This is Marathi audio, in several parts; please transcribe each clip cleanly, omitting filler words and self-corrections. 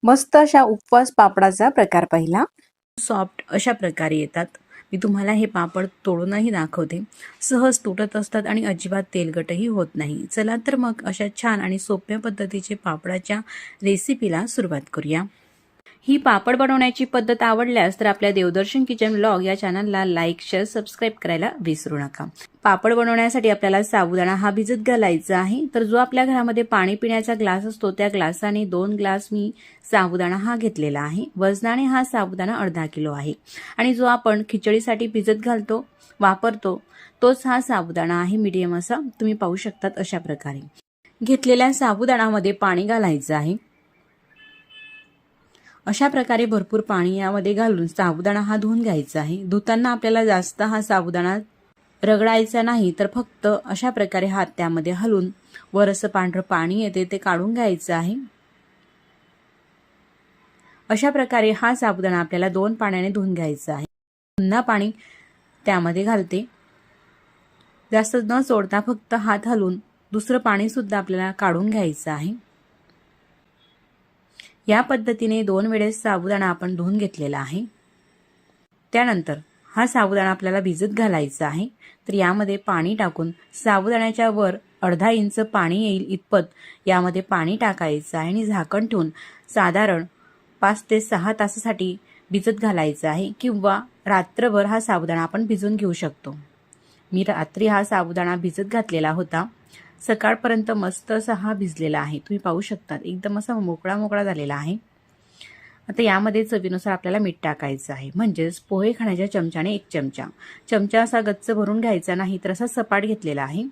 मस्त अशा उपवास पापडाचा प्रकार पाहिला। सॉफ्ट अशा प्रकारे येतात। मी तुम्हाला हे पापड तोडूनही दाखवते। सहज तुटत असतात आणि अजिबात तेलकटही होत नाही। चला तर मग अशा छान आणि सोप्या पद्धतीचे पापडाच्या रेसिपीला सुरुवात करूया। ही पापड बनवण्याची पद्धत आवडल्यास तर आपल्या देवदर्शन किचन व्लॉग या चॅनलला लाईक, शेअर, सबस्क्राईब करायला विसरू नका। पापड बनवण्यासाठी आपल्याला साबुदाणा हा भिजत घालायचा आहे। तर जो आपल्या घरामध्ये पाणी पिण्याचा ग्लास असतो त्या ग्लासाने 2 ग्लास मी साबुदाणा हा घेतलेला आहे। वजनाने हा साबुदाणा अर्धा किलो आहे आणि जो आपण खिचडीसाठी भिजत घालतो वापरतो तोच हा साबुदाणा आहे। मीडियम असा तुम्ही पाहू शकतात। अशा प्रकारे घेतलेल्या साबुदाणामध्ये पाणी घालायचं आहे। अशा प्रकारे भरपूर पाणी यामध्ये घालून साबुदाणा हा धुवून घ्यायचा आहे। धुताना आपल्याला जास्त हा साबुदाणा रगडायचा नाही, तर फक्त अशा प्रकारे हात त्यामध्ये हलवून वर असं पांढरं पाणी येते ते काढून घ्यायचं आहे। अशा प्रकारे हा साबुदाणा आपल्याला 2 पाण्याने धुवून घ्यायचा आहे। पुन्हा पाणी त्यामध्ये घालते। जास्त न सोडता फक्त हात हलवून दुसरं पाणी सुद्धा आपल्याला काढून घ्यायचं आहे। या पद्धतीने 2 वेळेस साबुदाणा आपण धुवून घेतलेला आहे। त्यानंतर हा साबुदाणा आपल्याला भिजत घालायचा आहे। तर यामध्ये पाणी टाकून साबुदाण्याच्या वर अर्धा इंच पाणी येईल इतपत यामध्ये पाणी टाकायचं आहे आणि झाकण ठेवून साधारण 5 ते 6 तासासाठी भिजत घालायचं आहे किंवा रात्रभर हा साबुदाणा आपण भिजवून घेऊ शकतो। मी रात्री हा साबुदाणा भिजत घातलेला होता। सकाळपर्यंत मस्त असा हा भिजलेला आहे। तुम्ही पाहू शकता एकदम असा मोकळा मोकळा झालेला आहे। आता यामध्ये चवीनुसार आपल्याला मीठ टाकायचं आहे। म्हणजेच पोहे खाण्याच्या चमच्याने 1 चमचा। चमचा असा गच्च भरून घ्यायचा नाही, तर असा सपाट घेतलेला आहे।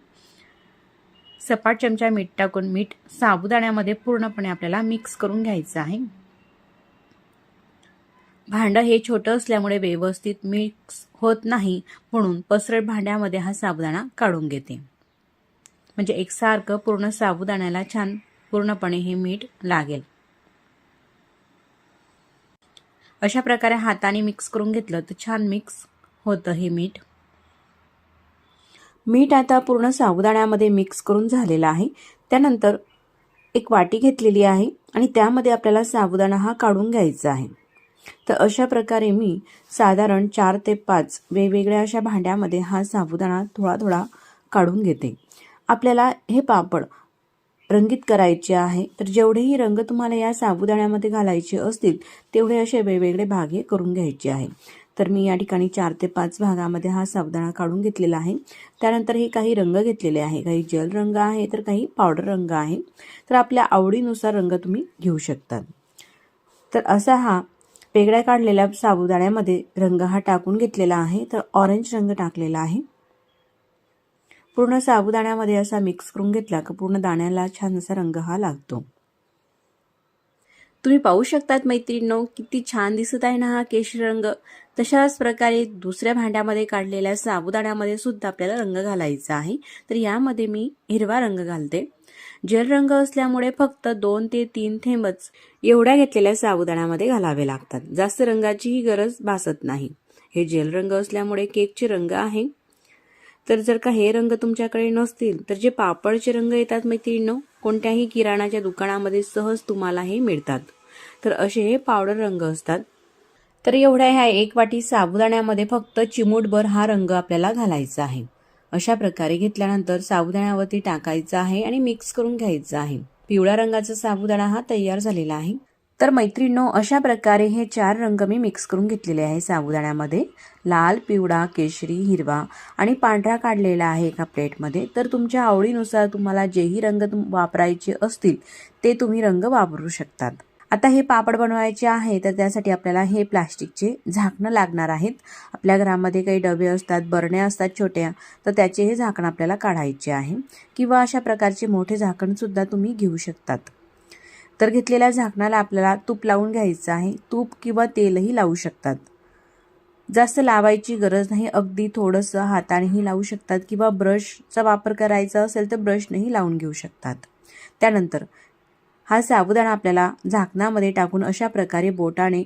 सपाट चमचा मीठ टाकून मीठ साबुदाण्यामध्ये पूर्णपणे आपल्याला मिक्स करून घ्यायचं आहे। भांड हे छोटं असल्यामुळे व्यवस्थित मिक्स होत नाही, म्हणून पसरट भांड्यामध्ये हा साबुदाणा काढून घेते। म्हणजे एकसारखं पूर्ण साबुदाण्याला छान पूर्णपणे हे मीठ लागेल। अशा प्रकारे हाताने मिक्स करून घेतलं तर छान मिक्स होतं हे मीठ। मीठ आता पूर्ण साबुदाण्यामध्ये मिक्स करून झालेलं आहे। त्यानंतर एक वाटी घेतलेली आहे आणि त्यामध्ये आपल्याला साबुदाणा हा काढून घ्यायचा आहे। तर अशा प्रकारे मी साधारण 4 ते 5 वेगवेगळ्या अशा भांड्यामध्ये हा साबुदाणा थोडा थोडा काढून घेते। आपल्याला हे पापड रंगीत करायचे आहे, तर जेवढेही रंग तुम्हाला या साबुदाण्यामध्ये घालायचे असतील तेवढे असे वेगवेगळे भाग करून घ्यायचे आहे। तर मी या ठिकाणी 4 ते 5 भागामध्ये हा साबुदाणा काढून घेतलेला आहे। त्यानंतर हे काही रंग घेतलेले आहे, काही जेल रंग आहे तर काही पावडर रंग आहे। तर आपल्या आवडीनुसार रंग तुम्ही घेऊ शकता। तर असा हा वेगळ्या काढलेल्या साबुदाण्यामध्ये रंग हा टाकून घेतलेला आहे। तर ऑरेंज रंग टाकलेला आहे। पूर्ण साबुदाण्यामध्ये असा मिक्स करून घेतला की पूर्ण दाण्याला छान असा रंग हा लागतो। तुम्ही पाहू शकतात मैत्रिणींनो, किती छान दिसत आहे ना हा केशरी रंग। तशाच प्रकारे दुसऱ्या भांड्यामध्ये काढलेल्या साबुदाण्यामध्ये सुद्धा आपल्याला रंग घालायचा आहे। तर यामध्ये मी हिरवा रंग घालते। जेल रंग असल्यामुळे फक्त 2 ते 3 थेंबच एवढ्या घेतलेल्या साबुदाण्यामध्ये घालावे लागतात। जास्त रंगाचीही गरज भासत नाही। हे जेल रंग असल्यामुळे केकचे रंग आहे। तर जर का हे रंग तुमच्याकडे नसतील तर जे पापडचे रंग येतात मैत्रिणींनो, कोणत्याही किराणाच्या दुकानामध्ये सहज तुम्हाला हे मिळतात। तर असे हे पावडर रंग असतात। तर एवढ्या ह्या 1 वाटी साबुदाण्यामध्ये फक्त चिमूटभर हा रंग आपल्याला घालायचा आहे। अशा प्रकारे घेतल्यानंतर साबुदाण्यावरती टाकायचा आहे आणि मिक्स करून घ्यायचा आहे। पिवळ्या रंगाचा साबुदाणा हा तयार झालेला आहे। तर मैत्रिणींनो, अशा प्रकारे हे 4 रंग मी मिक्स करून घेतलेले आहे साबुदाण्यामध्ये। लाल, पिवळा, केशरी, हिरवा आणि पांढरा काढलेला आहे एका प्लेटमध्ये। तर तुमच्या आवडीनुसार तुम्हाला जेही रंग वापरायचे असतील ते तुम्ही रंग वापरू शकतात। आता हे पापड बनवायचे आहे तर त्यासाठी आपल्याला हे प्लास्टिकचे झाकणं लागणार आहेत। आपल्या घरामध्ये काही डबे असतात, बरण्या असतात छोट्या, तर त्याचे हे झाकण आपल्याला काढायचे आहे किंवा अशा प्रकारचे मोठे झाकण सुद्धा तुम्ही घेऊ शकतात। तर घेतलेल्या झाकणाला आपल्याला तूप लावून घ्यायचं आहे। तूप किंवा तेलही लावू शकतात। जास्त लावायची गरज नाही, अगदी थोडंसं हातानेही लावू शकतात किंवा ब्रशचा वापर करायचा असेल तर ब्रशनेही लावून घेऊ शकतात। त्यानंतर हा साबुदाणा आपल्याला झाकणामध्ये टाकून अशा प्रकारे बोटाने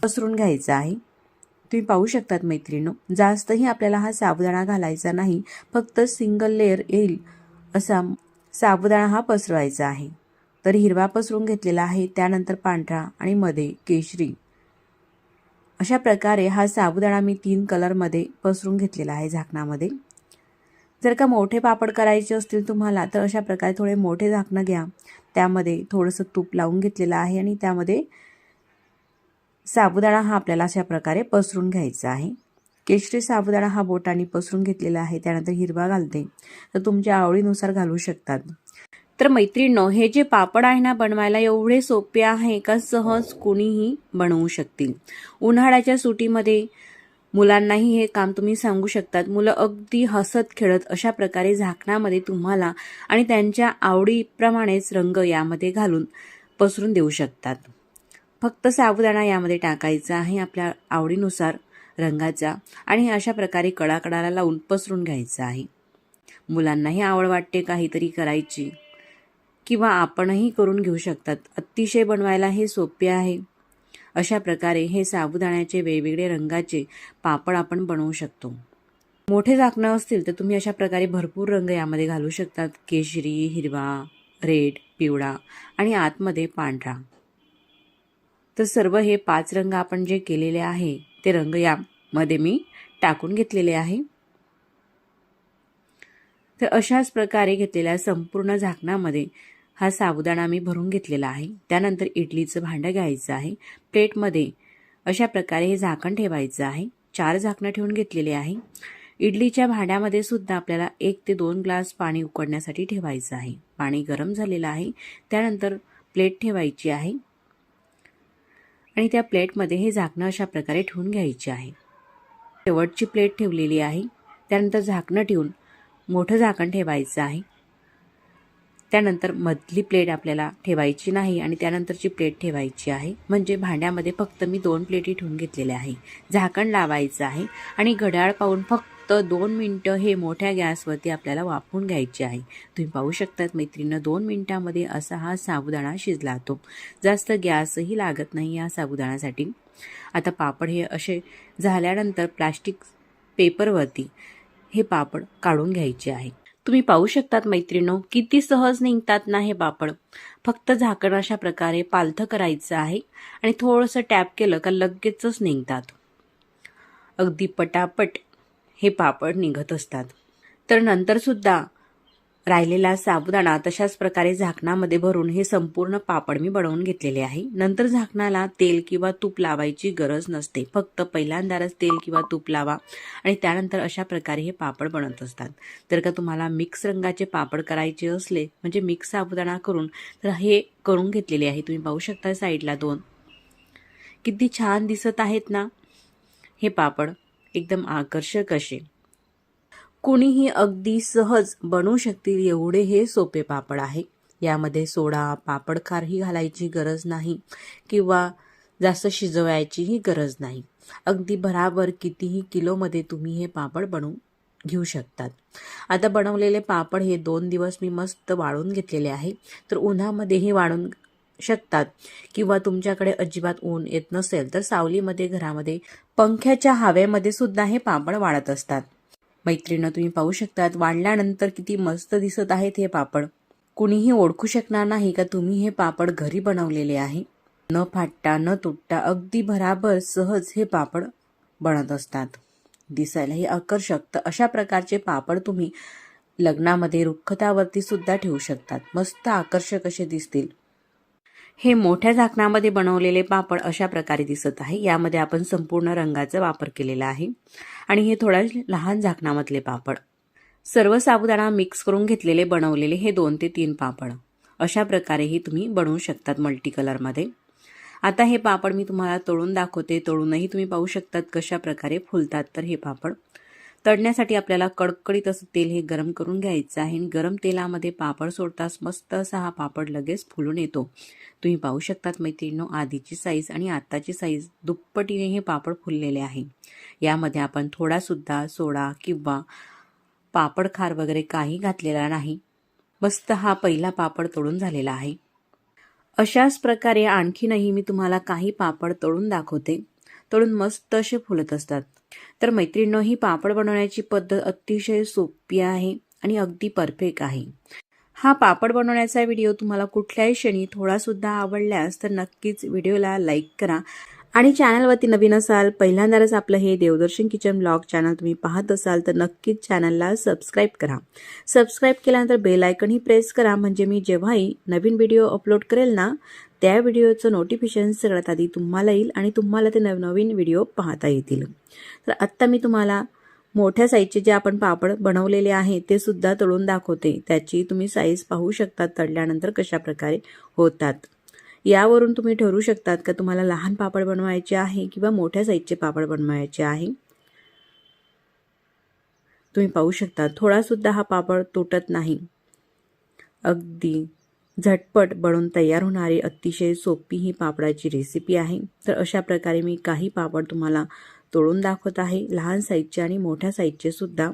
पसरून घ्यायचा आहे। तुम्ही पाहू शकतात मैत्रिणींनो, जास्तही आपल्याला हा साबुदाणा घालायचा नाही, फक्त सिंगल लेयर येईल असा साबुदाणा हा पसरवायचा आहे। तर हिरवा पसरून घेतलेला आहे, त्यानंतर पांढरा आणि मध्ये केशरी. अशा प्रकारे हा साबुदाणा मी 3 कलरमध्ये पसरून घेतलेला आहे झाकणामध्ये. जर का मोठे पापड करायचे असतील तुम्हाला तर अशा प्रकारे थोडे मोठे झाकणं घ्या. त्यामध्ये थोडंसं तूप लावून घेतलेलं आहे आणि त्यामध्ये साबुदाणा हा आपल्याला अशा प्रकारे पसरून घ्यायचा आहे. केशरी साबुदाणा हा बोटाने पसरून घेतलेला आहे. त्यानंतर हिरवा घालते, तर तुमच्या आवडीनुसार घालू शकतात. तर मैत्रिणींनो, हे जे पापड आहे ना बनवायला एवढे सोपे आहे का सहज कोणीही बनवू शकतील. उन्हाळ्याच्या सुट्टीमध्ये मुलांनाही हे काम तुम्ही सांगू शकतात. मुलं अगदी हसत खेळत अशा प्रकारे झाकणामध्ये तुम्हाला आणि त्यांच्या आवडीप्रमाणेच रंग यामध्ये घालून पसरून देऊ शकतात. फक्त साबुदाणा यामध्ये टाकायचा आहे आपल्या आवडीनुसार रंगाचा आणि अशा प्रकारे कडाकडाला लावून पसरून घ्यायचं आहे. मुलांनाही आवड वाटते काहीतरी करायची किंवा आपणही करून घेऊ शकतात. अतिशय बनवायला हे सोपे आहे. अशा प्रकारे हे साबुदाण्याचे वेगवेगळे रंगाचे पापड आपण बनवू शकतो. मोठे झाकणं असतील तर तुम्ही अशा प्रकारे भरपूर रंग यामध्ये घालू शकतात. केशरी, हिरवा, रेड, पिवळा आणि आतमध्ये पांढरा. तर सर्व हे 5 रंग आपण जे केलेले आहे ते रंग यामध्ये मी टाकून घेतलेले आहे. तर अशाच प्रकारे घेतलेल्या संपूर्ण झाकणामध्ये हा साबुदाणा मी भरून घेतलेला आहे. त्यानंतर इडलीचं भांडं घ्यायचं आहे. प्लेटमध्ये अशा प्रकारे हे झाकण ठेवायचं आहे. 4 झाकणं ठेवून घेतलेले आहे. इडलीच्या भांड्यामध्ये सुद्धा आपल्याला 1 ते 2 ग्लास पाणी उकळण्यासाठी ठेवायचं आहे. पाणी गरम झालेलं आहे. त्यानंतर प्लेट ठेवायची आहे आणि त्या प्लेटमध्ये हे झाकणं अशा प्रकारे ठेवून घ्यायचे आहे. शेवटची प्लेट ठेवलेली आहे. त्यानंतर झाकणं ठेवून मोठं झाकण ठेवायचं आहे. त्यानंतर मधली प्लेट आपल्याला ठेवायची नाही आणि त्यानंतरची प्लेट ठेवायची आहे. म्हणजे भांड्यामध्ये फक्त मी 2 प्लेटी ठेवून घेतलेल्या आहे. झाकण लावायचं आहे आणि घड्याळ पाहून फक्त 2 मिनिटं हे मोठ्या गॅसवरती आपल्याला वाफवून घ्यायचे आहे. तुम्ही पाहू शकतात मैत्रिणींनो, 2 मिनिटांमध्ये असा हा साबुदाणा शिजला तो. जास्त गॅसही लागत नाही या साबुदाण्यासाठी. आता पापड हे असे झाल्यानंतर प्लास्टिक पेपरवरती हे पापड काढून घ्यायचे आहे. तुम्ही पाहू शकतात मैत्रिणींनो, किती सहज निघतात ना हे पापड. फक्त झाकण अशा प्रकारे पालथं करायचं आहे आणि थोडंसं टॅप केलं का लगेचच निघतात. अगदी पटापट हे पापड निघत असतात. तर नंतर सुद्धा राहिलेला साबुदाणा तशाच प्रकारे झाकणामध्ये भरून हे संपूर्ण पापड मी बनवून घेतलेले आहे. नंतर झाकणाला तेल किंवा तूप लावायची गरज नसते. फक्त पहिल्यांदाच तेल किंवा तूप लावा आणि त्यानंतर अशा प्रकारे हे पापड बनत असतात. जर का तुम्हाला मिक्स रंगाचे पापड करायचे असले म्हणजे मिक्स साबुदाणा करून, तर हे करून घेतलेले आहे. तुम्ही पाहू शकता साईडला 2 किती छान दिसत आहेत ना हे पापड, एकदम आकर्षक असे. कोणीही अगदी सहज बनवू शकतील एवढे हे सोपे पापड आहे. यामध्ये सोडा, पापड खारही घालायची गरज नाही किंवा जास्त शिजवायचीही गरज नाही. अगदी भराभर कितीही किलोमध्ये तुम्ही हे पापड बनवून घेऊ शकतात. आता बनवलेले पापड हे 2 दिवस मी मस्त वाळून घेतलेले आहे. तर उन्हामध्येही वाळून शकतात किंवा तुमच्याकडे अजिबात ऊन येत नसेल तर सावलीमध्ये घरामध्ये पंख्याच्या हवेमध्ये सुद्धा हे पापड वाळत असतात. मैत्रिणी, तुम्ही पाहू शकतात वाळल्यानंतर किती मस्त दिसत आहेत हे पापड. कुणीही ओळखू शकणार नाही का तुम्ही हे पापड घरी बनवलेले आहे. न फाटता न तुटता अगदी भराभर सहज हे पापड बनत असतात. दिसायलाही आकर्षक. तर अशा प्रकारचे पापड तुम्ही लग्नामध्ये रुखवतावरती सुद्धा ठेवू शकतात. मस्त आकर्षक असे दिसतील. हे मोठ्या झाकणामध्ये बनवलेले पापड अशा प्रकारे दिसत आहे. यामध्ये आपण संपूर्ण रंगाचा वापर केलेला आहे आणि हे थोड्या लहान झाकणामधले पापड. सर्व साबुदाणा मिक्स करून घेतलेले बनवलेले हे 2 ते 3 पापड अशा प्रकारेही तुम्ही बनवू शकतात मल्टी कलरमध्ये. आता हे पापड मी तुम्हाला तळून दाखवते. तळूनही तुम्ही पाहू शकतात कशा प्रकारे फुलतात. तर हे पापड तळण्यासाठी आपल्याला कडकडीत असं तेल हे गरम करून घ्यायचं आहे आणि गरम तेलामध्ये पापड सोडताच मस्त असा हा पापड लगेच फुलून येतो. तुम्ही पाहू शकतात मैत्रिणींनो, आधीची साईज आणि आत्ताची साईज दुप्पटीने हे पापड फुललेले आहे. यामध्ये आपण थोडा सुद्धा सोडा किंवा पापड खार वगैरे काही घातलेला नाही. मस्त हा पहिला पापड तळून झालेला आहे. अशाच प्रकारे आणखीनही मी तुम्हाला काही पापड तळून दाखवते. तळून मस्त असे फुलत असतात. तर मैत्रिणींनो, ही पापड बनवण्याची पद्धत अतिशय सोपी आहे आणि अगदी परफेक्ट आहे. हा पापड बनवण्याचा व्हिडिओ तुम्हाला कुठल्याही क्षणी थोडासुद्धा आवडल्यास तर नक्कीच व्हिडिओला लाईक करा आणि चॅनलवरती नवीन असाल, पहिल्यांदाच आपलं हे देवदर्शन किचन ब्लॉग चॅनल तुम्ही पाहत असाल तर नक्कीच चॅनलला सबस्क्राईब करा. सबस्क्राईब केल्यानंतर बेल आयकॉनही प्रेस करा, म्हणजे मी जेव्हाही नवीन व्हिडिओ अपलोड करेल ना त्या व्हिडिओचं नोटिफिकेशन सगळ्यात आधी तुम्हाला येईल आणि तुम्हाला ते नवनवीन व्हिडिओ पाहता येतील. तर आत्ता मी तुम्हाला मोठ्या साईजचे जे आपण पापड बनवलेले आहे ते सुद्धा तळून दाखवते. त्याची तुम्ही साईज पाहू शकता तळल्यानंतर कशा प्रकारे होतात. यावरून तुम्ही ठरवू शकतात का तुम्हाला लहान पापड बनवायचे आहे किंवा मोठ्या साईजचे पापड बनवायचे आहे. तुम्ही पाहू शकता थोडा सुद्धा हा पापड तुटत नाही. अगदी झटपट बनवून तयार होणारी अतिशय सोपी ही पापडाची रेसिपी आहे. तर अशा प्रकारे मी काही पापड तुम्हाला तळून दाखवत आहे, लहान साईजचे आणि मोठ्या साईजचे सुद्धा.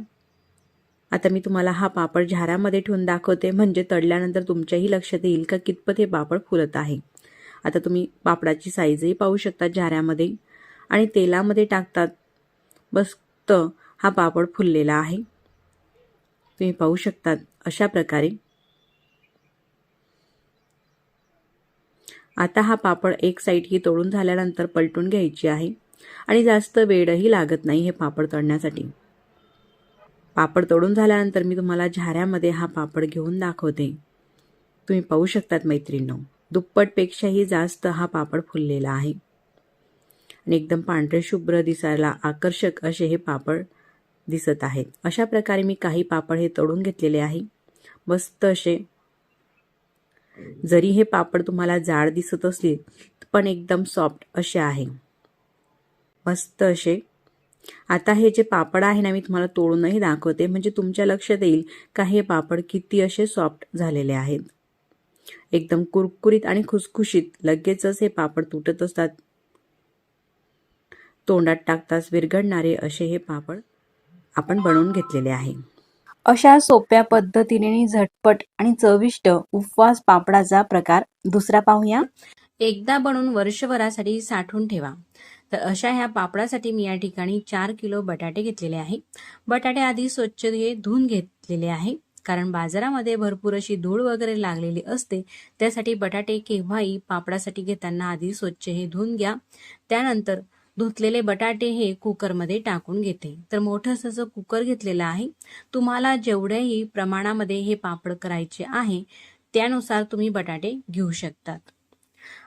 आता मी तुम्हाला हा पापड झाऱ्यामध्ये ठेवून दाखवते, म्हणजे तळल्यानंतर तुमच्याही लक्षात येईल का कितपत हे पापड फुलत आहे. आता तुम्ही पापडाची साईजही पाहू शकता झाऱ्यामध्ये आणि तेलामध्ये टाकतात मस्त हा पापड फुललेला आहे. तुम्ही पाहू शकतात अशा प्रकारे. आता हा पापड एक साईड ही तळून झाल्यानंतर पलटून घ्यायची आहे आणि जास्त वेळही लागत नाही हे पापड तळण्यासाठी. पापड तळून झाल्यानंतर मी तुम्हाला झाऱ्यामध्ये हा पापड घेऊन दाखवते. तुम्ही पाहू शकतात मैत्रिणींनो, दुप्पटपेक्षाही जास्त हा पापड फुललेला आहे आणि एकदम पांढरे शुभ्र दिसायला आकर्षक असे हे पापड दिसत आहेत. अशा प्रकारे मी काही पापड हे तळून घेतलेले आहे मस्त असे. जरी हे पापड तुम्हाला जाड दिसत असले पण एकदम सॉफ्ट असे आहे, मस्त असे. आता हे जे पापड आहे ना मी तुम्हाला तोडूनही दाखवते, म्हणजे तुमच्या लक्षात येईल का हे पापड किती असे सॉफ्ट झालेले आहेत. एकदम कुरकुरीत आणि खुसखुशीत. लगेचच हे पापड तुटत असतात, तोंडात टाकताच विरघळणारे असे हे पापड आपण बनवून घेतलेले आहे. अशा सोप्या पद्धतीने झटपट आणि चविष्ट उपवास पापडाचा प्रकार दुसरा पाहूया. एकदा बनवून वर्षभरासाठी साठवून ठेवा. तर अशा ह्या पापडासाठी मी या ठिकाणी 4 किलो बटाटे घेतलेले आहे. बटाटे आधी स्वच्छ धुवून घेतलेले आहे, कारण बाजारामध्ये भरपूर अशी धूळ वगैरे लागलेली असते. त्यासाठी बटाटे केव्हाही पापडासाठी घेताना आधी स्वच्छ हे धुवून घ्या. त्यानंतर धुतलेले बटाटे हे कुकरमध्ये टाकून घेते. तर मोठं असं कुकर घेतलेलं आहे. तुम्हाला जेवढ्याही प्रमाणामध्ये हे पापड करायचे आहे त्यानुसार तुम्ही बटाटे घेऊ शकतात.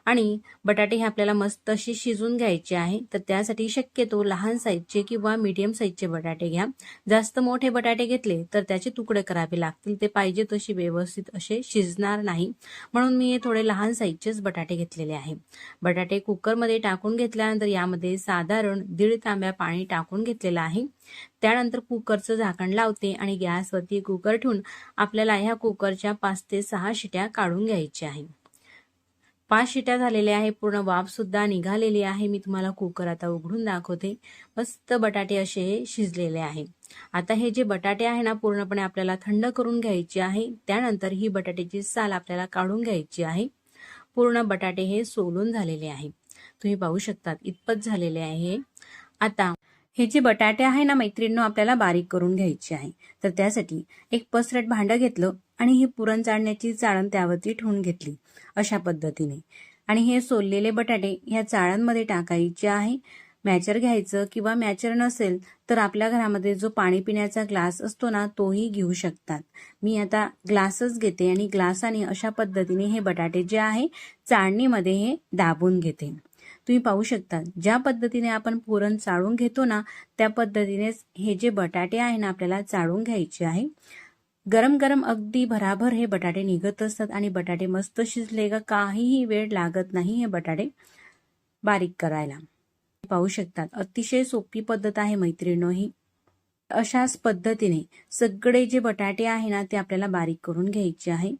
आणि बटाटे हे आपल्याला मस्त असे शिजून घ्यायचे आहे. तर त्यासाठी शक्यतो लहान साईजचे किंवा मीडियम साईजचे बटाटे घ्या. जास्त मोठे बटाटे घेतले तर त्याचे तुकडे करावे लागतील, ते पाहिजे तशी व्यवस्थित असे शिजणार नाही. म्हणून मी हे थोडे लहान साईजचेच बटाटे घेतलेले आहे. बटाटे कुकरमध्ये टाकून घेतल्यानंतर यामध्ये साधारण 1.5 तांब्या पाणी टाकून घेतलेलं आहे. त्यानंतर कुकरचं झाकण लावते आणि गॅसवरती कुकर ठेवून आपल्याला ह्या कुकरच्या 5 ते 6 शिट्या काढून घ्यायच्या आहे. 5 शिट्या झालेल्या आहे, पूर्ण वाफ सुद्धा निघालेली आहे. मी तुम्हाला कुकर आता उघडून दाखवते. मस्त बटाटे असे शिजलेले आहे. आता हे जे बटाटे आहे ना पूर्णपणे आपल्याला थंड करून घ्यायचे आहे. त्यानंतर ही बटाट्याची साल आपल्याला काढून घ्यायची आहे. पूर्ण बटाटे हे सोलून झालेले आहे. तुम्ही पाहू शकतात इतपत झालेले आहे. आता हे जे बटाटे आहे ना मैत्रिणींनो आपल्याला बारीक करून घ्यायचे आहे. तर त्यासाठी एक पसरट भांडं घेतलं आणि ही पुरण चाळण्याची चाळण त्यावरती ठेवून घेतली अशा पद्धतीने. आणि हे सोललेले बटाटे ह्या चाळणमध्ये टाकायचे आहे. मॅचर घ्यायचं किंवा मॅचर नसेल तर आपल्या घरामध्ये जो पाणी पिण्याचा ग्लास असतो ना तोही घेऊ शकतात. मी आता ग्लासच घेते आणि ग्लासाने अशा पद्धतीने हे बटाटे जे आहे चाळणीमध्ये हे दाबून घेते. तुम्ही पाहू शकता ज्या पद्धतीने आपण पुरण चाळून घेतो ना त्या पद्धतीनेच हे जे बटाटे आहे ना आपल्याला चाळून घ्यायचे आहे. गरम गरम अगदी भराभर हे बटाटे निघत असतात आणि बटाटे मस्त शिजले का काहीही वेळ लागत नाही हे बटाटे बारीक करायला. पाहू शकतात अतिशय सोपी पद्धत आहे मैत्रिणींनो ही. अशाच पद्धतीने सगळे जे बटाटे आहे ना ते आपल्याला बारीक करून घ्यायचे आहे,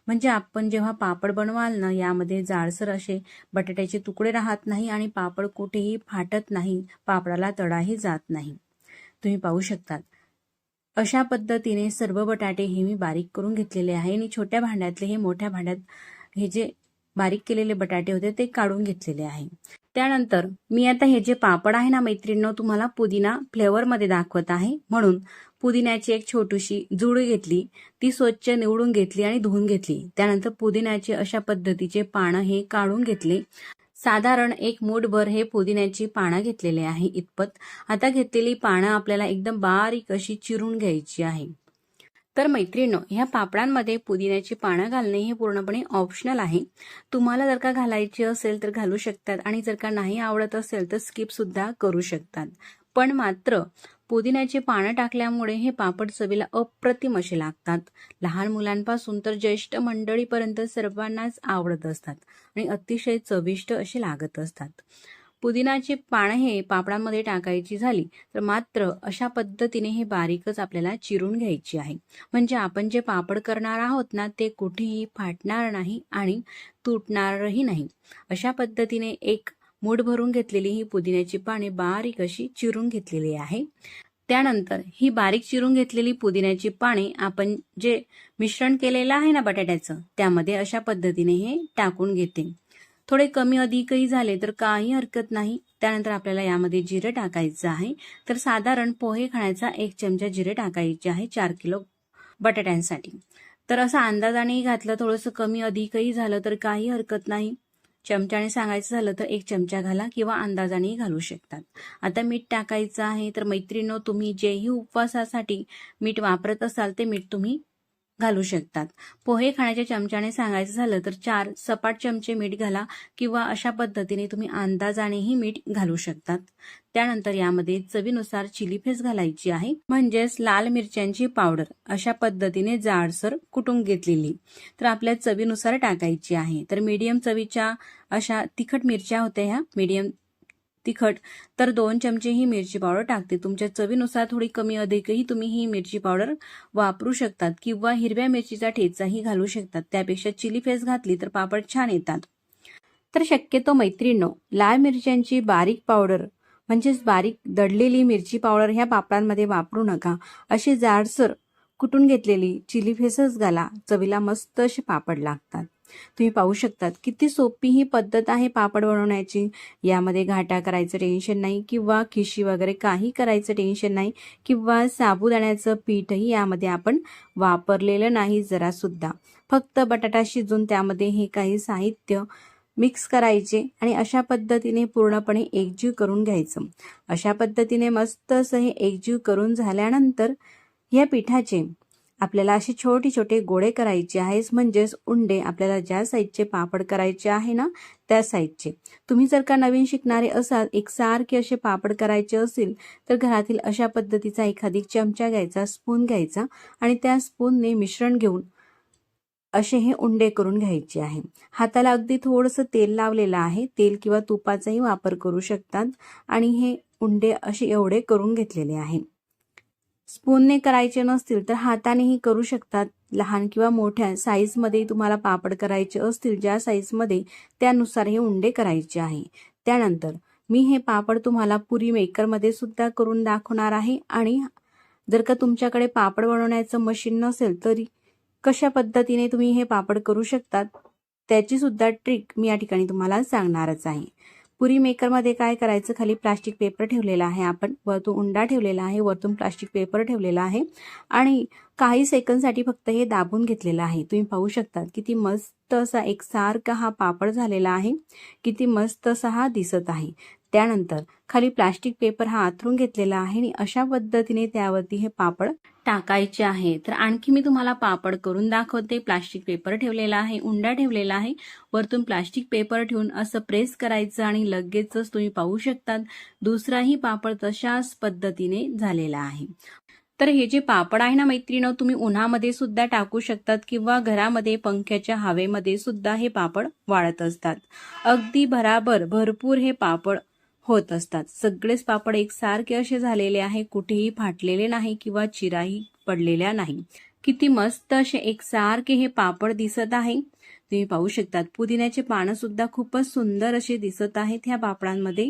म्हणजे आपण जेव्हा पापड बनवाल ना यामध्ये जाडसर असे बटाट्याचे तुकडे राहत नाही आणि पापड कुठेही फाटत नाही, पापडाला तडाही जात नाही. तुम्ही पाहू शकतात अशा पद्धतीने सर्व बटाटे हे मी बारीक करून घेतलेले आहे आणि छोट्या भांड्यातले हे मोठ्या भांड्यात हे जे बारीक केलेले बटाटे होते ते काढून घेतलेले आहे. त्यानंतर मी आता हे जे पापड आहे ना मैत्रिणींनो तुम्हाला पुदिना फ्लेवर मध्ये दाखवत आहे, म्हणून पुदिन्याची एक छोटीशी जुडी घेतली, ती स्वच्छ निवडून घेतली आणि धुवून घेतली. त्यानंतर पुदिन्याचे अशा पद्धतीचे पानं हे काढून घेतले. साधारण एक मूठभर हे पुदिन्याची पानं घेतलेले आहे इतपत. आता घेतलेली पानं आपल्याला एकदम बारीक अशी चिरून घ्यायची आहे. तर मैत्रिणींनो, ह्या पापडांमध्ये पुदिन्याची पानं घालणे हे पूर्णपणे ऑप्शनल आहे. तुम्हाला जर का घालायची असेल तर घालू शकतात आणि जर का नाही आवडत असेल तर स्किप सुद्धा करू शकतात. पण मात्र पुदिन्याची पानं टाकल्यामुळे हे पापड चवीला अप्रतिम असे लागतात. लहान मुलांपासून तर ज्येष्ठ मंडळीपर्यंत सर्वांनाच आवडत असतात आणि अतिशय चविष्ट असे लागत असतात. पुदिनाची पानं हे पापडांमध्ये टाकायची झाली तर मात्र अशा पद्धतीने हे बारीकच आपल्याला चिरून घ्यायची आहे. म्हणजे आपण जे पापड करणार आहोत ना, ते कुठेही फाटणार नाही आणि तुटणारही नाही. अशा पद्धतीने एक मूठ भरून घेतलेली ही पुदिन्याची पाने बारीक अशी चिरून घेतलेली आहे. त्यानंतर ही बारीक चिरून घेतलेली पुदिन्याची पाने आपण जे मिश्रण केलेलं आहे ना बटाट्याचं, त्यामध्ये अशा पद्धतीने हे टाकून घेते. थोडे कमी अधिकही झाले तर काही हरकत नाही. त्यानंतर आपल्याला यामध्ये जिरे टाकायचं आहे. तर साधारण पोहे खाण्याचा 1 चमचा जिरे टाकायचे आहे 4 किलो बटाट्यांसाठी. तर असं अंदाजानेही घातलं, थोडंसं कमी अधिकही झालं तर काही हरकत नाही. चमच्याने सांगायचं झालं तर 1 चमचा घाला किंवा अंदाजानेही घालू शकतात. आता मीठ टाकायचं आहे. तर मैत्रिणींनो, तुम्ही जेही उपवासासाठी मीठ वापरत असाल ते मीठ तुम्ही घालू शकतात. पोहे खाण्याच्या चमच्याने सांगायचं झालं तर 4 सपाट चमचे मीठ घाला किंवा अशा पद्धतीने तुम्ही अंदाजानेही मीठ घालू शकतात. त्यानंतर यामध्ये चवीनुसार चिली फ्लेक्स घालायची आहे, म्हणजेच लाल मिरच्यांची पावडर अशा पद्धतीने जाडसर कुटून घेतलेली. तर आपल्या चवीनुसार टाकायची आहे. तर मीडियम चवीच्या अशा तिखट मिरच्या होत्या, ह्या मीडियम तिखट. तर 2 चमचे ही मिरची पावडर टाकते. तुमच्या चवीनुसार थोडी कमी अधिकही तुम्ही ही मिरची पावडर वापरू शकतात किंवा हिरव्या मिरचीचा ठेचाही घालू शकतात. त्यापेक्षा चिली फ्लेक्स घातली तर पापड छान येतात. तर शक्यतो मैत्रिणींनो, लाल मिरच्यांची बारीक पावडर म्हणजेच बारीक दडलेली मिरची पावडर ह्या पापडांमध्ये वापरू नका. अशी जाडसर कुटून घेतलेली चिली फ्लेक्सच घाला. चवीला मस्त असे पापड लागतात. तुम्ही पाहू शकतात किती सोपी ही पद्धत आहे पापड बनवण्याची. यामध्ये घाटा करायचं टेन्शन नाही किंवा खिशी वगैरे काही करायचं टेन्शन नाही किंवा साबुदाण्याचं पीठही यामध्ये आपण वापरलेलं नाही जरा सुद्धा. फक्त बटाटा शिजून त्यामध्ये हे काही साहित्य मिक्स करायचे आणि अशा पद्धतीने पूर्णपणे एकजीव करून घ्यायचं. अशा पद्धतीने मस्त असं हे एकजीव करून झाल्यानंतर या पिठाचे आपल्याला असे छोटे छोटे गोळे करायचे आहेत, म्हणजेच उंडे. आपल्याला ज्या साईजचे पापड करायचे आहे ना, त्या साईजचे. तुम्ही जर का नवीन शिकणारे असाल, एकसारखे असे पापड करायचे असेल तर घरातील अशा पद्धतीचा एखादी चमचा घ्यायचा, स्पून घ्यायचा आणि त्या स्पूनने मिश्रण घेऊन असे हे उंडे करून घ्यायचे आहे. हाताला अगदी थोडंसं तेल लावलेलं आहे, तेल किंवा तुपाचाही वापर करू शकतात आणि हे उंडे असे एवढे करून घेतलेले आहे. स्पूनने करायचे नसतील तर हातानेही करू शकतात. लहान किंवा मोठ्या साईजमध्ये तुम्हाला पापड करायचे असतील, ज्या साईजमध्ये, त्यानुसार हे उंडे करायचे आहे. त्यानंतर मी हे पापड तुम्हाला पुरी मेकरमध्ये सुद्धा करून दाखवणार आहे आणि जर का तुमच्याकडे पापड बनवण्याचं मशीन नसेल तरी कशा पद्धतीने तुम्ही हे पापड करू शकतात त्याची सुद्धा ट्रिक मी या ठिकाणी तुम्हाला सांगणारच आहे. पुरी मेकरमध्ये काय करायचं, खाली प्लास्टिक पेपर ठेवलेला आहे, आपण वरतून उंडा ठेवलेला आहे, वरतून प्लास्टिक पेपर ठेवलेला आहे आणि काही सेकंदसाठी फक्त हे दाबून घेतलेलं आहे. तुम्ही पाहू शकता किती मस्त असा एकसारखा हा पापड झालेला आहे, किती मस्त असा हा दिसत आहे. त्यानंतर खाली प्लास्टिक पेपर हा आथरून घेतलेला आहे आणि अशा पद्धतीने त्यावरती हे पापड टाकायचे आहे. तर आणखी मी तुम्हाला पापड करून दाखवते. प्लास्टिक पेपर ठेवलेला आहे, उंडा ठेवलेला आहे, वरतून प्लास्टिक पेपर ठेवून असं प्रेस करायचं आणि लगेचच तुम्ही पाहू शकतात दुसराही पापड तशाच पद्धतीने झालेला आहे. तर हे जे पापड आहे ना मैत्रिणींनो, तुम्ही उन्हामध्ये सुद्धा टाकू शकतात किंवा घरामध्ये पंख्याच्या हवेमध्ये सुद्धा हे पापड वाळत असतात. अगदी भराभर भरपूर हे पापड होत असतात. सगळेच पापड एकसारखे असे झालेले आहे, कुठेही फाटलेले नाही किंवा चिराही पडलेल्या नाही. किती मस्त असे एकसारखे हे पापड दिसत आहे. तुम्ही पाहू शकतात पुदिन्याचे पानं सुद्धा खूपच सुंदर असे दिसत आहेत ह्या पापडांमध्ये.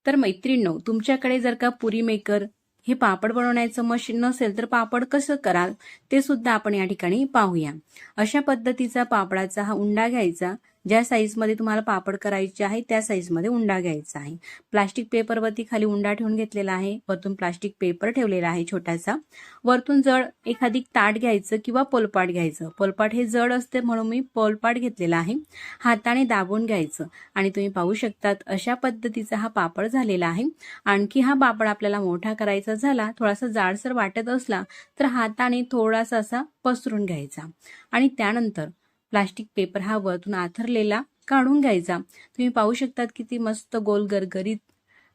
तर मैत्रिणींनो, तुमच्याकडे जर का पुरी मेकर हे पापड बनवण्याचं मशीन नसेल तर पापड कसं कराल ते सुद्धा आपण या ठिकाणी पाहूया. अशा पद्धतीचा पापडाचा हा उंडा घ्यायचा, ज्या साईजमध्ये तुम्हाला पापड करायचे आहे त्या साईजमध्ये उंडा घ्यायचा आहे। प्लास्टिक पेपरवरती खाली उंडा ठेवून घेतलेला आहे, वरतून प्लास्टिक पेपर ठेवलेला आहे छोटासा। वरतून जड एखादी ताट घ्यायचं किंवा पोलपाट घ्यायचं। पोलपाट हे जड असते म्हणून मी पोलपाट घेतलेला आहे। हाताने दाबून घ्यायचं आणि तुम्ही पाहू शकतात अशा पद्धतीचा हा पापड झालेला आहे। आणखी हा पापड आपल्याला मोठा करायचा झाला, थोडासा जाडसर वाटत असला तर हाताने थोडासा असा पसरून घ्यायचा आणि त्यानंतर प्लास्टिक पेपर हा वरतून आथरलेला काढून घ्यायचा। तुम्ही पाहू शकतात किती मस्त गोल गरगरीत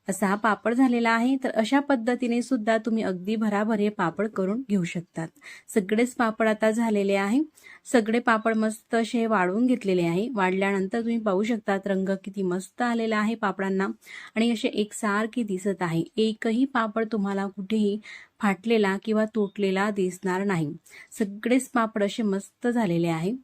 असा हा पापड झालेला आहे। तर अशा पद्धतीने सुद्धा तुम्ही अगदी भराभर हे पापड करून घेऊ शकतात। सगळेच पापड आता झालेले आहे। सगळे पापड मस्त असे वाळवून घेतलेले आहे। वाळल्यानंतर तुम्ही पाहू शकतात रंग किती मस्त आलेला आहे पापडांना आणि असे एकसारखे दिसत आहे। एकही पापड तुम्हाला कुठेही फाटलेला किंवा तुटलेला दिसणार नाही। सगळेच पापड असे मस्त झालेले आहे।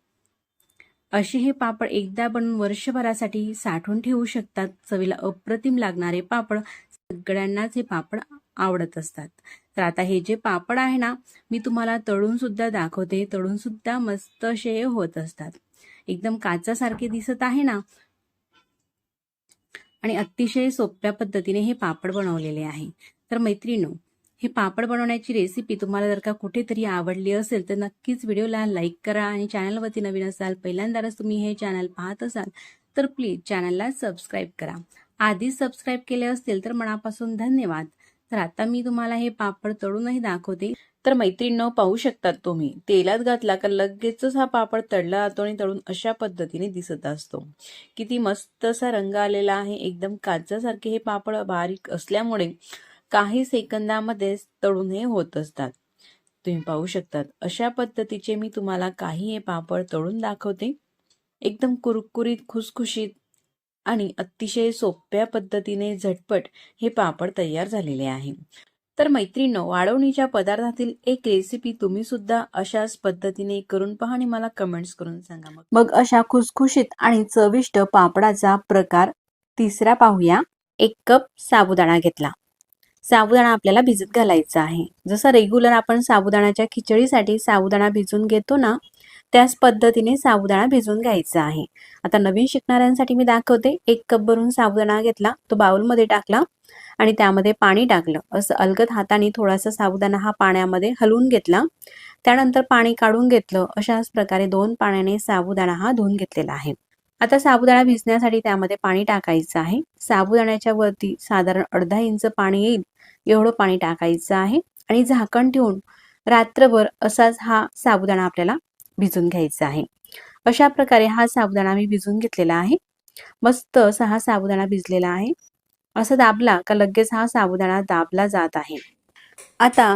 असे हे पापड एकदा बनवून वर्षभरासाठी साठवून ठेवू शकतात। चवीला अप्रतिम लागणारे पापड, सगळ्यांनाच हे पापड आवडत असतात। तर आता हे जे पापड आहे ना, मी तुम्हाला तळून सुद्धा दाखवते। तळून सुद्धा मस्त असे होत असतात, एकदम काचासारखे दिसत आहे ना। आणि अतिशय सोप्या पद्धतीने हे पापड बनवलेले आहे। तर मैत्रिणींनो, हे पापड बनवण्याची रेसिपी तुम्हाला जर का कुठेतरी आवडली असेल तर नक्कीच व्हिडिओला लाईक करा आणि चॅनलवरती नवीन असाल, पहिल्यांदाच तुम्ही हे चॅनल पाहत असाल तर प्लीज चॅनलला सबस्क्राईब करा। आधीच सबस्क्राईब केले असतील तर मनापासून धन्यवाद। तर आता मी तुम्हाला हे पापड तळूनही दाखवते। तर मैत्रिणींनो, पाहू शकतात तुम्ही तेलात घातला का लगेचच हा पापड तळला जातो आणि तळून अशा पद्धतीने दिसत असतो। किती मस्त असा रंग आलेला आहे, एकदम काचासारखे हे पापड बारीक असल्यामुळे काही सेकंदामध्ये तळून हे होत असतात। तुम्ही पाहू शकतात अशा पद्धतीचे मी तुम्हाला काही हे पापड तळून दाखवते। एकदम कुरकुरीत, खुसखुशीत आणि अतिशय सोप्या पद्धतीने झटपट हे पापड तयार झालेले आहे। तर मैत्रिणींनो, वाळवणीच्या पदार्थातील एक रेसिपी तुम्ही सुद्धा अशाच पद्धतीने करून पहा आणि मला कमेंट्स करून सांगा। मग अशा खुसखुशीत आणि चविष्ट पापडाचा प्रकार तिसरा पाहूया। 1 कप साबुदाणा घेतला। साबुदाणा आपल्याला भिजत घालायचा आहे। जसं रेग्युलर आपण साबुदाण्याच्या खिचडीसाठी साबुदाणा भिजून घेतो ना, त्याच पद्धतीने साबुदाणा भिजून घ्यायचा आहे। आता नवीन शिकणाऱ्यांसाठी मी दाखवते। 1 कप भरून साबुदाणा घेतला, तो बाउलमध्ये टाकला आणि त्यामध्ये पाणी टाकलं। असं अलगद हाताने थोडासा साबुदाणा हा पाण्यामध्ये हलवून घेतला, त्यानंतर पाणी काढून घेतलं। अशाच प्रकारे 2 पाण्याने साबुदाणा हा धुवून घेतलेला आहे। आता साबुदाणा भिजण्यासाठी त्यामध्ये पाणी टाकायचं आहे। साबुदाण्याच्या वरती साधारण अर्धा इंच पाणी येईल एवढं पाणी टाकायचं आहे आणि झाकण ठेवून रात्रभर असाच हा साबुदाणा आपल्याला भिजून घ्यायचा आहे। अशा प्रकारे हा साबुदाणा मी भिजून घेतलेला आहे। मस्त असा हा साबुदाणा भिजलेला आहे। असं दाबला का लगेच हा साबुदाणा दाबला जात आहे। आता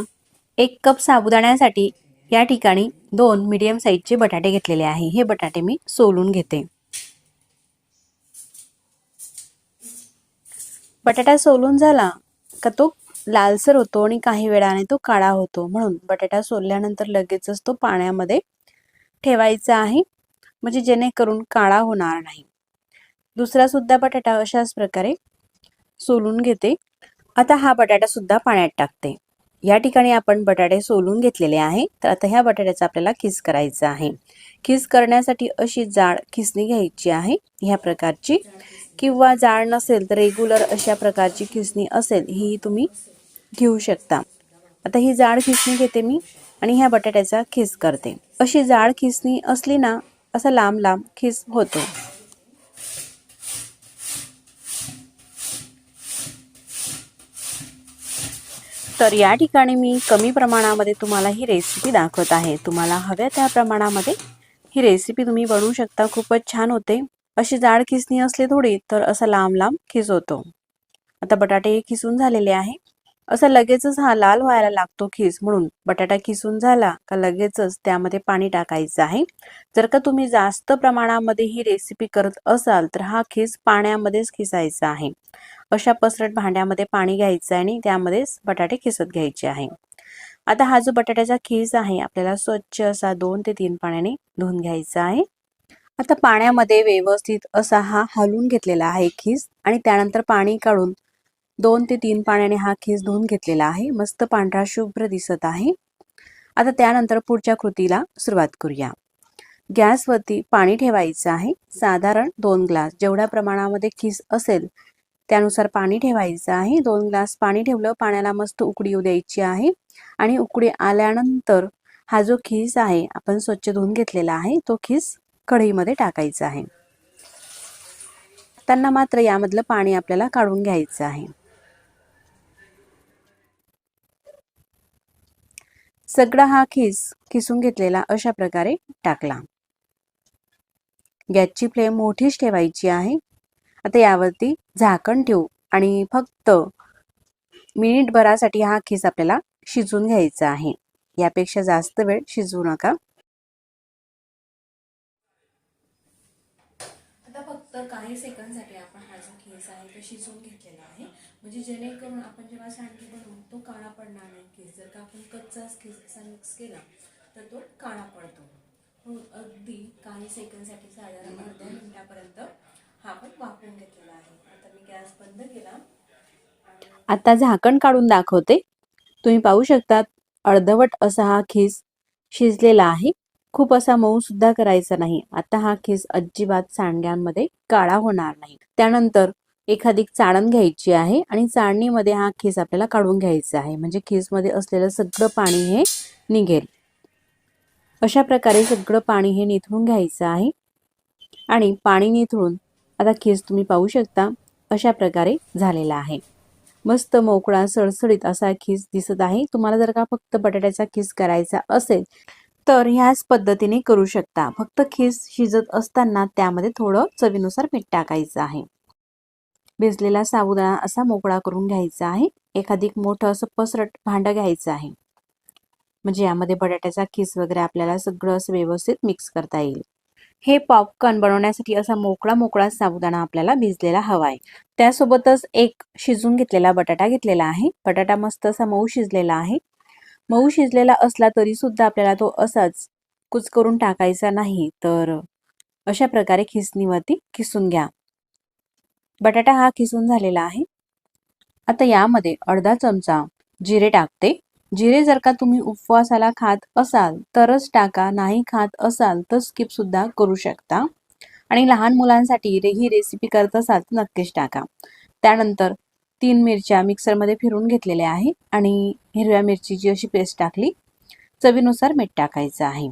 1 कप साबुदाण्यासाठी या ठिकाणी 2 मीडियम साईजचे बटाटे घेतलेले आहे। हे बटाटे मी सोलून घेते। बटाटा सोलून झाला का तो लालसर होतो आणि काही वेळाने तो काळा होतो, म्हणून बटाटा सोलल्यानंतर लगेचच तो पाण्यामध्ये ठेवायचा आहे, म्हणजे जेणेकरून काळा होणार नाही। दुसरा सुद्धा बटाटा अशाच प्रकारे सोलून घेते। आता हा बटाटा सुद्धा पाण्यात टाकते। या ठिकाणी आपण बटाटे सोलून घेतलेले आहे। तर आता ह्या बटाट्याचा आपल्याला खीस करायचा आहे। खीस करण्यासाठी अशी जाड खिसणी घ्यायची आहे ह्या प्रकारची, किंवा जाड नसेल तर रेग्युलर अशा प्रकारची खिसणी असेल ही तुम्ही घेऊ शकता। आता ही जाड खिसणी घेते मी आणि ह्या बटाट्याचा खीस करते। अशी जाड खिसणी असली ना, असा लांब लांब खीस होतो। तर या ठिकाणी मी कमी प्रमाणामध्ये तुम्हाला ही रेसिपी दाखवत आहे। तुम्हाला हव्या त्या प्रमाणामध्ये ही रेसिपी तुम्ही बनवू शकता, खूपच छान होते। अशी जाड खिसणी असली थोडी तर असा लांब लांब खीस होतो। आता बटाटे खिसून झालेले आहे। असा लगेचच हा लाल व्हायला लागतो खीस, म्हणून बटाटा खिसून झाला का लगेचच त्यामध्ये पाणी टाकायचं आहे। जर का तुम्ही जास्त प्रमाणामध्ये ही रेसिपी करत असाल तर हा खीस पाण्यामध्येच खिसायचा आहे। अशा पसरट भांड्यामध्ये पाणी घ्यायचं आणि त्यामध्येच बटाटे खिसत घ्यायचे आहे। आता हा जो बटाट्याचा खीस आहे आपल्याला स्वच्छ असा 2 ते 3 पाण्याने धुवून घ्यायचा आहे। आता पाण्यामध्ये व्यवस्थित असा हा हलवून घेतलेला आहे खीस आणि त्यानंतर पाणी काढून 2 ते 3 पाण्याने हा खीस धुवून घेतलेला आहे। मस्त पांढरा शुभ्र दिसत आहे। आता त्यानंतर पुढच्या कृतीला सुरुवात करूया। गॅसवरती पाणी ठेवायचं आहे, साधारण 2 ग्लास. जेवढ्या प्रमाणामध्ये खीस असेल त्यानुसार पाणी ठेवायचं आहे. 2 ग्लास पाणी ठेवलं, पाण्याला मस्त उकळी येऊ द्यायची आहे आणि उकळी आल्यानंतर हा जो खीस आहे आपण स्वच्छ धुवून घेतलेला आहे तो खीस कढईमध्ये टाकायचा आहे. त्यांना मात्र यामधलं पाणी आपल्याला काढून घ्यायचं आहे. सगळा हा खीस खिसून घेतलेला अशा प्रकारे टाकला. गॅसची फ्लेम मोठीच ठेवायची आहे. आता यावरती झाकण ठेवू आणि फक्त मिनिटभरासाठी हा खीस आपल्याला शिजवून घ्यायचा आहे. यापेक्षा जास्त वेळ शिजवू नका. आता फक्त काही सेकंदसाठी आपण हा जो खीस आहे तो शिजवून घेतलेला आहे, म्हणजे जेणेकरून आपण जेव्हा सांडगे बनवू तो काळा पडणार नाही. खीस जर का आपण कच्चाच खीस असा मिक्स केला तर तो काळा पडतो. अगदी काही सेकंदसाठी साधारण अर्ध्या मिनिटापर्यंत हा आपण वाफवून घेतलेला आहे. आता मी गॅस बंद केला. आता झाकण काढून दाखवते. तुम्ही पाहू शकता अर्धवट असा हा खीस शिजलेला आहे. खूप असा मऊ सुद्धा करायचा नाही. आता हा खीस अजिबात सांडग्यांमध्ये काळा होणार नाही. त्यानंतर एखादी चाळण घ्यायची आहे आणि चाळणीमध्ये हा खीस आपल्याला काढून घ्यायचा आहे, म्हणजे खीसमध्ये असलेलं सगळं पाणी हे निघेल. अशा प्रकारे सगळं पाणी हे निथळून घ्यायचं आहे आणि पाणी निथळून आता खीस तुम्ही पाहू शकता अशा प्रकारे झालेला आहे. मस्त मोकळा सळसळीत असा खीस दिसत आहे. तुम्हाला जर का फक्त बटाट्याचा खीस करायचा असेल तर ह्याच पद्धतीने करू शकता. फक्त खीस शिजत असताना त्यामध्ये थोडं चवीनुसार मीठ टाकायचं आहे. भिजलेला साबुदाणा असा मोकळा करून घ्यायचा आहे. एखादी मोठं असं पसरट भांडं घ्यायचं आहे, म्हणजे यामध्ये बटाट्याचा खीस वगैरे आपल्याला सगळं असं व्यवस्थित मिक्स करता येईल. हे पॉपकॉर्न बनवण्यासाठी असा मोकळा मोकळा साबुदाणा आपल्याला भिजलेला हवा आहे. त्यासोबतच एक शिजून घेतलेला बटाटा घेतलेला आहे. बटाटा मस्त असा मऊ शिजलेला आहे. मऊ शिजलेला असला तरी सुद्धा आपल्याला तो असाच कुचकरून टाकायचा नाही, तर अशा प्रकारे खिसणीवरती खिसून घ्या. बटाटा हा खिसून झालेला आहे. आता यामध्ये अर्धा चमचा जिरे टाकते. जिरे जर का तुम्ही उपवासाला खात असाल तरच टाका, नाही खात असाल तर स्किप सुद्धा करू शकता. आणि लहान मुलांसाठी ही रेसिपी करत असाल तर नक्कीच टाका. त्यानंतर 3 मिरच्या मिक्सरमध्ये फिरून घेतलेल्या आहे आणि हिरव्या मिरचीची अशी पेस्ट टाकली. चवीनुसार मीठ टाकायचं आहे.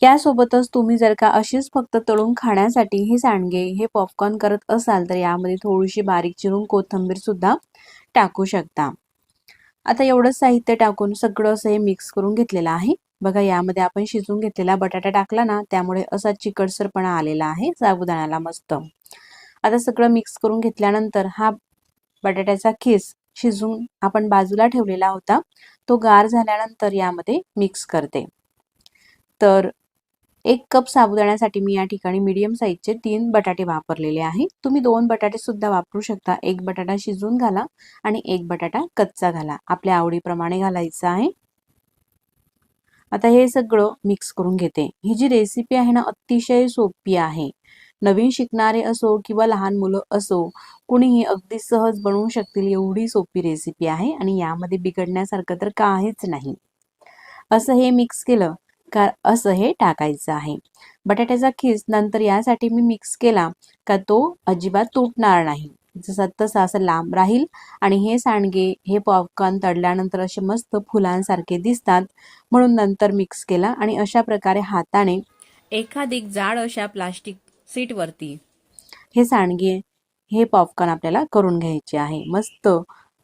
यासोबतच तुम्ही जर का अशीच फक्त तळून खाण्यासाठी हे सांडगे हे पॉपकॉर्न करत असाल तर यामध्ये थोडीशी बारीक चिरून कोथिंबीर सुद्धा टाकू शकता. आता एवढं साहित्य टाकून सगळं असं हे मिक्स करून घेतलेलं आहे. बघा यामध्ये आपण शिजवून घेतलेला बटाटा टाकला ना, त्यामुळे असा चिकटसरपणा आलेला आहे साबुदाण्याला मस्त. आता सगळं मिक्स करून घेतल्यानंतर हा बटाट्याचा खीस शिजून आपण बाजूला ठेवलेला होता तो गार झाल्यानंतर यामध्ये मिक्स करते. तर 1 कप साबुदाण्यासाठी मी या ठिकाणी मीडियम साईजचे 3 बटाटे वापरलेले आहे. तुम्ही 2 बटाटे सुद्धा वापरू शकता. 1 बटाटा शिजून घाला आणि 1 बटाटा कच्चा घाला. आपल्या आवडीप्रमाणे घालायचं आहे. आता हे सगळं मिक्स करून घेते. ही जी रेसिपी आहे ना अतिशय सोपी आहे. नवीन शिकणारे असो किंवा लहान मुलं असो कुणीही अगदी सहज बनवू शकतील एवढी सोपी रेसिपी आहे आणि यामध्ये बिघडण्यासारखं तर काहीच नाही. असं हे मिक्स केलं का असं हे टाकायचं आहे. बटाट्याचा खीस नंतर यासाठी मी मिक्स केला का तो अजिबात तुटणार नाही. जसा तसा असं लांब राहील आणि हे सांडगे हे पॉपकॉर्न तळल्यानंतर असे मस्त फुलांसारखे दिसतात, म्हणून नंतर मिक्स केला आणि अशा प्रकारे हाताने एखादी जाड अशा प्लास्टिक सीटवरती हे सांडगे हे पॉपकॉर्न आपल्याला करून घ्यायचे आहे. मस्त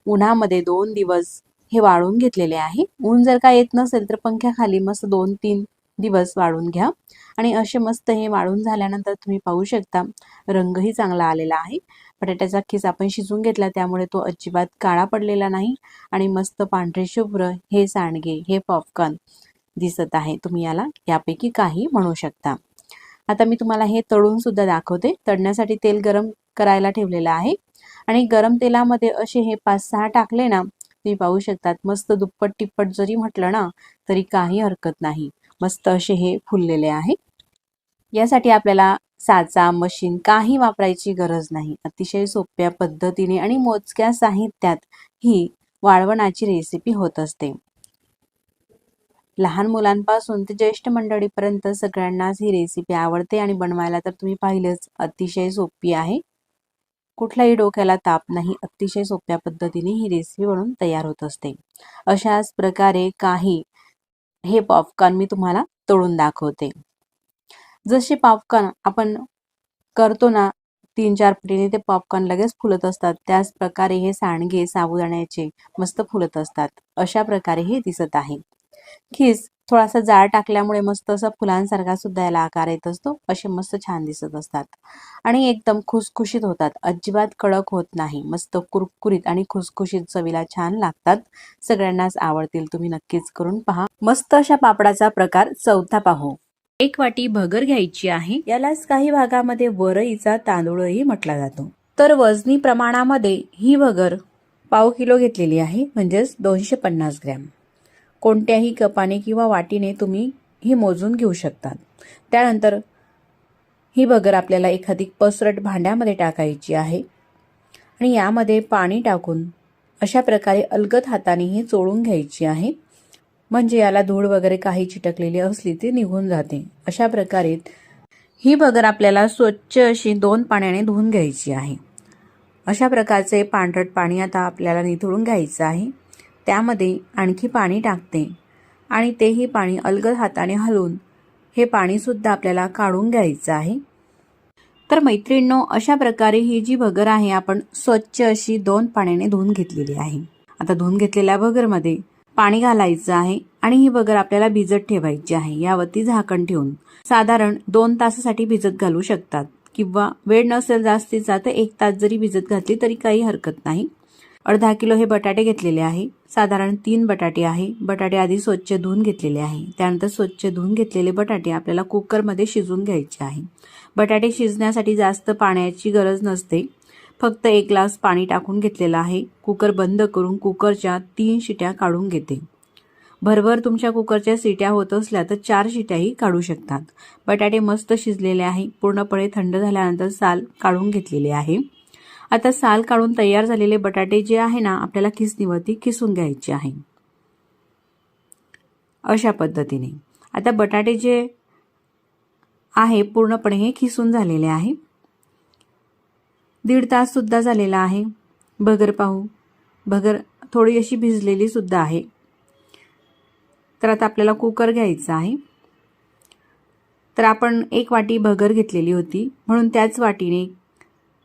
उन्हामध्ये 2 दिवस हे वाळून घेतलेले आहे. ऊन जर का येत नसेल तर पंख्याखाली मस्त 2-3 दिवस वाळून घ्या आणि असे मस्त हे वाळून झाल्यानंतर तुम्ही पाहू शकता रंगही चांगला आलेला आहे. बटाट्याचा खीस आपण शिजून घेतला त्यामुळे तो अजिबात काळा पडलेला नाही आणि मस्त पांढरे शुभ्र हे सांडगे हे पॉपकॉर्न दिसत आहे. तुम्ही याला यापैकी काही म्हणू शकता. आता मी तुम्हाला हे तळून सुद्धा दाखवते. तळण्यासाठी तेल गरम करायला ठेवलेलं आहे आणि गरम तेलामध्ये असे हे 5-6 टाकले ना, तुम्ही पाहू शकतात मस्त दुप्पट तिप्पट जरी म्हटलं ना तरी काही हरकत नाही. मस्त असे हे फुललेले आहे. यासाठी आपल्याला साचा मशीन काही वापरायची गरज नाही. अतिशय सोप्या पद्धतीने आणि मोजक्या साहित्यात ही वाळवणाची रेसिपी होत असते. लहान मुलांपासून ते ज्येष्ठ मंडळीपर्यंत सगळ्यांनाच ही रेसिपी आवडते आणि बनवायला तर तुम्ही पाहिलंच अतिशय सोपी आहे. कुठल्याही डोक्याला ताप नाही, अतिशय सोप्या पद्धतीने ही रेसिपी बनवून तयार होत असते. अशाच प्रकारे काही हे पॉपकॉर्न मी तुम्हाला तळून दाखवते. जसे पॉपकॉर्न आपण करतो ना 3-4 पटीने ते पॉपकॉर्न लगेच फुलत असतात, त्याच प्रकारे हे सांडगे साबुदाण्याचे मस्त फुलत असतात. अशा प्रकारे हे दिसत आहे. खीस थोडासा जाळ टाकल्यामुळे मस्त असा फुलांसारखा सुद्धा याला आकार येत असतो. असे मस्त छान दिसत असतात आणि एकदम खुसखुशीत होतात. अजिबात कडक होत नाही. मस्त कुरकुरीत आणि खुसखुशीत चवीला छान लागतात. सगळ्यांनाच आवडतील. तुम्ही नक्कीच करून पहा. मस्त अशा पापडाचा प्रकार चौथा पाहू. 1 वाटी भगर घ्यायची आहे. यालाच काही भागामध्ये वरईचा तांदूळही म्हटला जातो. तर वजनी प्रमाणामध्ये ही भगर पाव किलो घेतलेली आहे, म्हणजेच 250 ग्रॅम. कोणत्याही कपाने किंवा वाटीने तुम्ही ही मोजून घेऊ शकता. त्यानंतर ही भगर आपल्याला एखादी पसरट भांड्यामध्ये टाकायची आहे आणि यामध्ये पाणी टाकून अशा प्रकारे अलगद हाताने ही चोळून घ्यायची आहे. म्हणजे याला धूळ वगैरे काही चिटकलेली असली ती निघून जाते. अशा प्रकारे ही भगर आपल्याला स्वच्छ अशी 2 पाण्याने धुवून घ्यायची आहे. अशा प्रकारचे पांढरट पाणी आता आपल्याला निथळून घ्यायचं आहे. त्यामध्ये आणखी पाणी टाकते आणि तेही पाणी अलगद हाताने हलवून हे पाणी सुद्धा आपल्याला काढून घ्यायचं आहे. तर मैत्रिणींनो, अशा प्रकारे ही जी भगर आहे आपण स्वच्छ अशी 2 पाण्याने धुवून घेतलेली आहे. आता धुवून घेतलेल्या भगरमध्ये पाणी घालायचं आहे आणि ही भगर आपल्याला भिजत ठेवायची आहे. यावरती झाकण ठेवून साधारण 2 तासासाठी भिजत घालू शकतात किंवा वेळ नसेल जास्तीचा तर 1 तास जरी भिजत घातली तरी काही हरकत नाही. अर्धा किलो हे बटाटे घेतलेले आहे. साधारण 3 बटाटे आहे. बटाटे आधी स्वच्छ धुवून घेतलेले आहे. त्यानंतर स्वच्छ धुवून घेतलेले बटाटे आपल्याला कुकरमध्ये शिजवून घ्यायचे आहे. बटाटे शिजण्यासाठी जास्त पाण्याची गरज नसते. फक्त 1 ग्लास पाणी टाकून घेतलेलं आहे. कुकर बंद करून कुकरच्या 3 शिट्या काढून घेते. भरभर तुमच्या कुकरच्या शिट्या होत असल्या तर 4 शिट्याही काढू शकतात. बटाटे मस्त शिजलेले आहे. पूर्णपणे थंड झाल्यानंतर साल काढून घेतलेले आहे. आता साल काढून तयार झालेले बटाटे जे आहे ना आपल्याला खिसणीवरती खिसून घ्यायचे आहे. अशा पद्धतीने आता बटाटे जे आहे पूर्णपणे हे खिसून झालेले आहे. 1.5 तास सुद्धा झालेला आहे. भगर पाहू. भगर थोडी अशी भिजलेली सुद्धा आहे. तर आता आपल्याला कुकर घ्यायचा आहे. तर आपण 1 वाटी भगर घेतलेली होती म्हणून त्याच वाटीने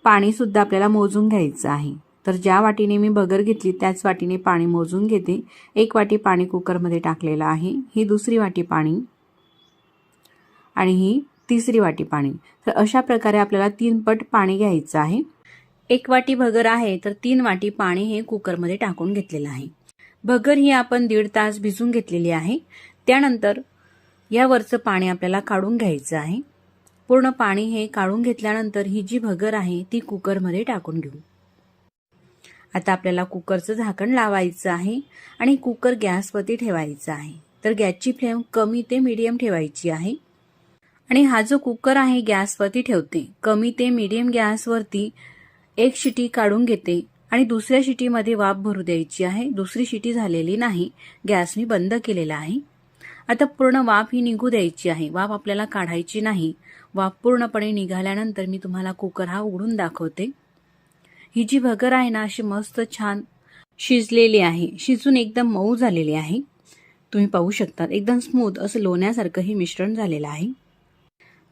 पाणी सुद्धा आपल्याला मोजून घ्यायचं आहे. तर ज्या वाटीने मी भगर घेतली त्याच वाटीने पाणी मोजून घेते. 1 वाटी पाणी कुकरमध्ये टाकलेलं आहे. ही 2री वाटी पाणी आणि ही 3री वाटी पाणी. तर अशा प्रकारे आपल्याला 3 पट पाणी घ्यायचं आहे. 1 वाटी भगर आहे तर 3 वाटी पाणी हे कुकरमध्ये टाकून घेतलेलं आहे. भगर ही आपण 1.5 तास भिजून घेतलेली आहे. त्यानंतर यावरचं पाणी आपल्याला काढून घ्यायचं आहे. पूर्ण पाणी हे काढून घेतल्यानंतर ही जी भगर आहे ती कुकरमध्ये टाकून घेऊ. आता आपल्याला कुकरचं झाकण लावायचं आहे आणि कुकर गॅसवरती ठेवायचा आहे. तर गॅसची फ्लेम कमी ते मीडियम ठेवायची आहे आणि हा जो कुकर आहे गॅसवरती ठेवते. कमी ते मीडियम गॅसवरती 1 शिटी काढून घेते आणि दुसऱ्या शिटीमध्ये वाफ भरू द्यायची आहे. 2री शिटी झालेली नाही. गॅस मी बंद केलेला आहे. आता पूर्ण वाफ ही निघू द्यायची आहे. वाफ आपल्याला काढायची नाही. वाफ पूर्णपणे निघाल्यानंतर मी तुम्हाला कुकर हा उघडून दाखवते. ही जी भगर आहे ना अशी मस्त छान शिजलेली आहे. शिजून एकदम मऊ झालेली आहे. तुम्ही पाहू शकता एकदम स्मूथ असं लोण्यासारखं हे मिश्रण झालेलं आहे.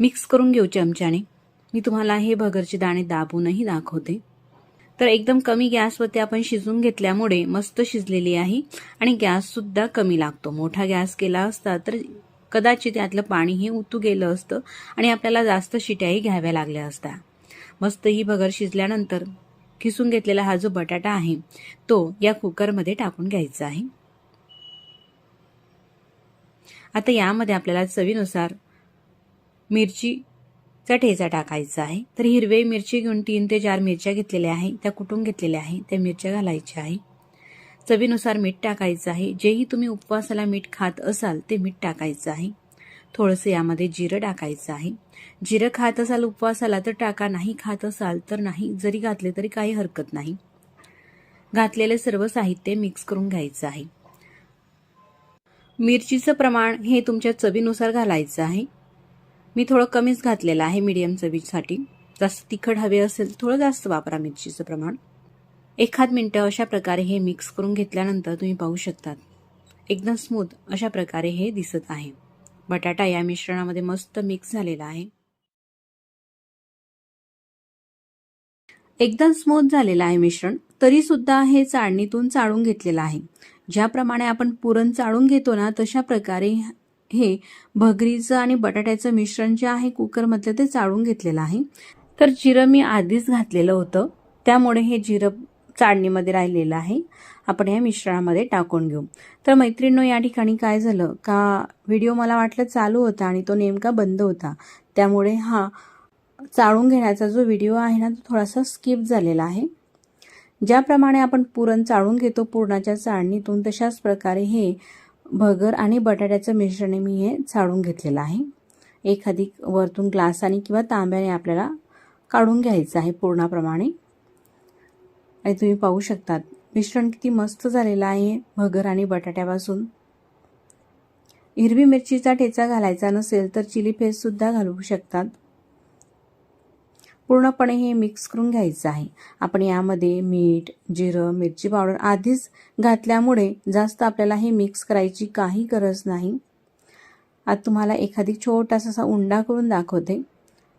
मिक्स करून घेऊ चमच्याने. मी तुम्हाला हे भगरचे दाणे दाबूनही दाखवते. तर एकदम कमी गॅसवरती आपण शिजून घेतल्यामुळे मस्त शिजलेली आहे आणि गॅस सुद्धा कमी लागतो. मोठा गॅस केला असता तर कदाचित त्यातलं पाणी हे उतू गेलं असतं आणि आपल्याला जास्त शिट्याही घ्याव्या लागल्या असत्या. मस्त ही भगर शिजल्यानंतर खिसून घेतलेला हा जो बटाटा आहे तो या कुकरमध्ये टाकून घ्यायचा आहे. आता यामध्ये आपल्याला चवीनुसार मिरचीचा ठेचा टाकायचा आहे. तर हिरवे मिरची घेऊन 3 ते 4 मिरच्या घेतलेल्या आहे. त्या कुटून घेतलेल्या आहे. त्या मिरच्या घालायच्या आहे. चवीनुसार मीठ टाकायचं आहे. जेही तुम्ही उपवासाला मीठ खात असाल ते मीठ टाकायचं आहे. थोडंसं यामध्ये जिरं टाकायचं आहे. जिरं खात असाल उपवासाला तर टाका, नाही खात असाल तर नाही. जरी घातले तरी काही हरकत नाही. घातलेले सर्व साहित्य मिक्स करून घ्यायचं आहे. मिरचीचं प्रमाण हे तुमच्या चवीनुसार घालायचं आहे. मी थोडं कमीच घातलेलं आहे मीडियम चवीसाठी. जास्त तिखट हवे असेल थोडं जास्त वापरा मिरचीचं प्रमाण. 1 मिनिटं अशा प्रकारे हे मिक्स करून घेतल्यानंतर तुम्ही पाहू शकतात एकदम स्मूथ अशा प्रकारे हे दिसत आहे. बटाटा या मिश्रणामध्ये मस्त मिक्स झालेला आहे. एकदम स्मूथ झालेलं आहे मिश्रण. तरी सुद्धा हे चाळणीतून चाळून घेतलेलं आहे. ज्याप्रमाणे आपण पुरण चाळून घेतो ना तशा प्रकारे हे भगरीचं आणि बटाट्याचं मिश्रण जे आहे कुकरमधलं ते चाळून घेतलेलं आहे. तर जिरं मी आधीच घातलेलं होतं त्यामुळे हे जिरं चाळणीमध्ये राहिलेलं आहे. आपण या मिश्रणामध्ये टाकून घेऊ. तर मैत्रिणींनो, या ठिकाणी काय झालं का व्हिडिओ मला वाटलं चालू होता आणि तो नेमका बंद होता, त्यामुळे हा चाळून घेण्याचा जो व्हिडिओ आहे ना तो थोडासा स्किप झालेला आहे. ज्याप्रमाणे आपण पुरण चाळून घेतो पुरणाच्या चाळणीतून तशाच प्रकारे हे भगर आणि बटाट्याचं मिश्रण मी हे चाळून घेतलेलं आहे. एखादी वरतून ग्लासाने किंवा तांब्याने आपल्याला काढून घ्यायचं आहे पुरणाप्रमाणे. आणि तुम्ही पाहू शकतात मिश्रण किती मस्त झालेलं आहे भगर आणि बटाट्यापासून. हिरवी मिरचीचा ठेचा घालायचा नसेल तर चिली पेस्ट सुद्धा घालू शकतात. पूर्णपणे हे मिक्स करून घ्यायचं आहे. आपण यामध्ये मीठ, जिरं, मिरची पावडर आधीच घातल्यामुळे जास्त आपल्याला हे मिक्स करायची काही गरज नाही. आता तुम्हाला एखादी छोटासा असा उंडा करून दाखवते.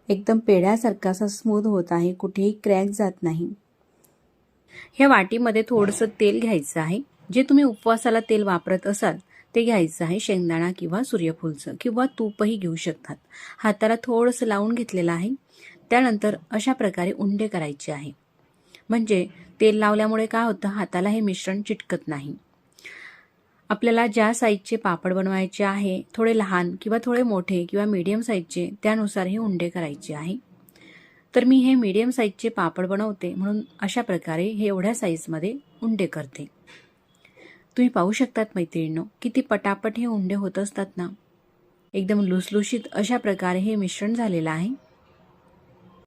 एकदम पेढ्यासारखा असा स्मूथ होत आहे, कुठेही क्रॅक जात नाही. ह्या वाटीमध्ये थोडंसं तेल घ्यायचं आहे. जे तुम्ही उपवासाला तेल वापरत असाल ते घ्यायचं आहे. शेंगदाणा किंवा सूर्यफूलचं किंवा तूपही घेऊ शकतात. हाताला थोडंसं लावून घेतलेलं आहे. त्यानंतर अशा प्रकारे उंडे करायचे आहे. म्हणजे तेल लावल्यामुळे काय होतं, हाताला हे मिश्रण चिटकत नाही. आपल्याला ज्या साईजचे पापड बनवायचे आहे, थोडे लहान किंवा थोडे मोठे किंवा मीडियम साईजचे, त्यानुसार हे उंडे करायचे आहे. तर मी हे मीडियम साईजचे पापड बनवते म्हणून अशा प्रकारे हे एवढ्या साईजमध्ये उंडे करते. तुम्ही पाहू शकतात मैत्रिणींनो, किती पटापट हे उंडे होत असतात ना. एकदम लुसलुशीत अशा प्रकारे हे मिश्रण झालेलं आहे.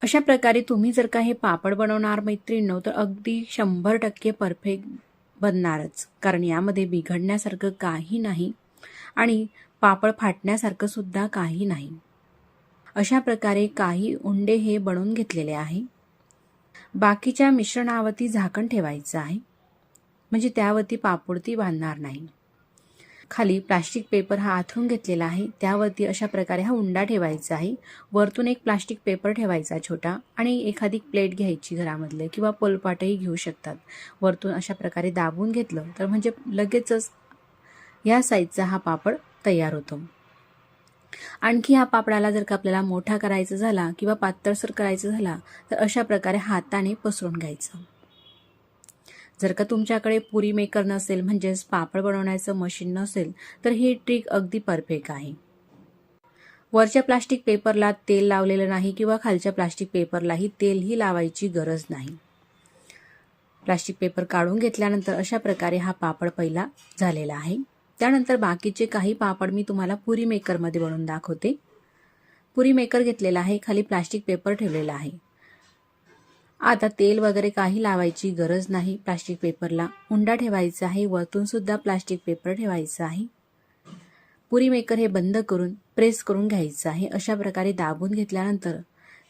अशा प्रकारे तुम्ही जर का हे पापड बनवणार मैत्रिणींनो तर अगदी 100% परफेक्ट बनणारच. कारण यामध्ये बिघडण्यासारखं काही नाही आणि पापड फाटण्यासारखं सुद्धा काही नाही. अशा प्रकारे काही उंडे हे बनवून घेतलेले आहे. बाकीच्या मिश्रणावरती झाकण ठेवायचं आहे, म्हणजे त्यावरती पापड बांधणार नाही. खाली प्लास्टिक पेपर हा आथरून घेतलेला आहे, त्यावरती अशा प्रकारे हा उंडा ठेवायचा आहे. वरतून एक प्लास्टिक पेपर ठेवायचा छोटा आणि एखादी प्लेट घ्यायची घरामधले किंवा पोलपाटही घेऊ शकतात. वरतून अशा प्रकारे दाबून घेतलं तर म्हणजे लगेचच या साईजचा हा पापड तयार होतो. आणखी हा पापडाला जर का आपल्याला मोठा करायचा झाला किंवा पातळसर करायचा झाला तर अशा प्रकारे हाताने पसरून घ्यायचं. जर का तुमच्याकडे पुरी मेकर नसेल, म्हणजेच पापड बनवण्याचं मशीन नसेल, तर ही ट्रिक अगदी परफेक्ट आहे. वरच्या प्लास्टिक पेपरला तेल लावलेलं नाही किंवा खालच्या प्लास्टिक पेपरलाही तेलही लावायची गरज नाही. प्लास्टिक पेपर काढून घेतल्यानंतर अशा प्रकारे हा पापड पहिला झालेला आहे. त्यानंतर बाकीचे काही पापड मी तुम्हाला पुरी मेकरमध्ये बनवून दाखवते. पुरी मेकर घेतलेला आहे, खाली प्लास्टिक पेपर ठेवलेला आहे. आता तेल वगैरे काही लावायची गरज नाही. प्लास्टिक पेपरला उंडा ठेवायचा आहे, वरतून सुद्धा प्लास्टिक पेपर ठेवायचा आहे. पुरी मेकर हे बंद करून प्रेस करून घ्यायचं आहे. अशा प्रकारे दाबून घेतल्यानंतर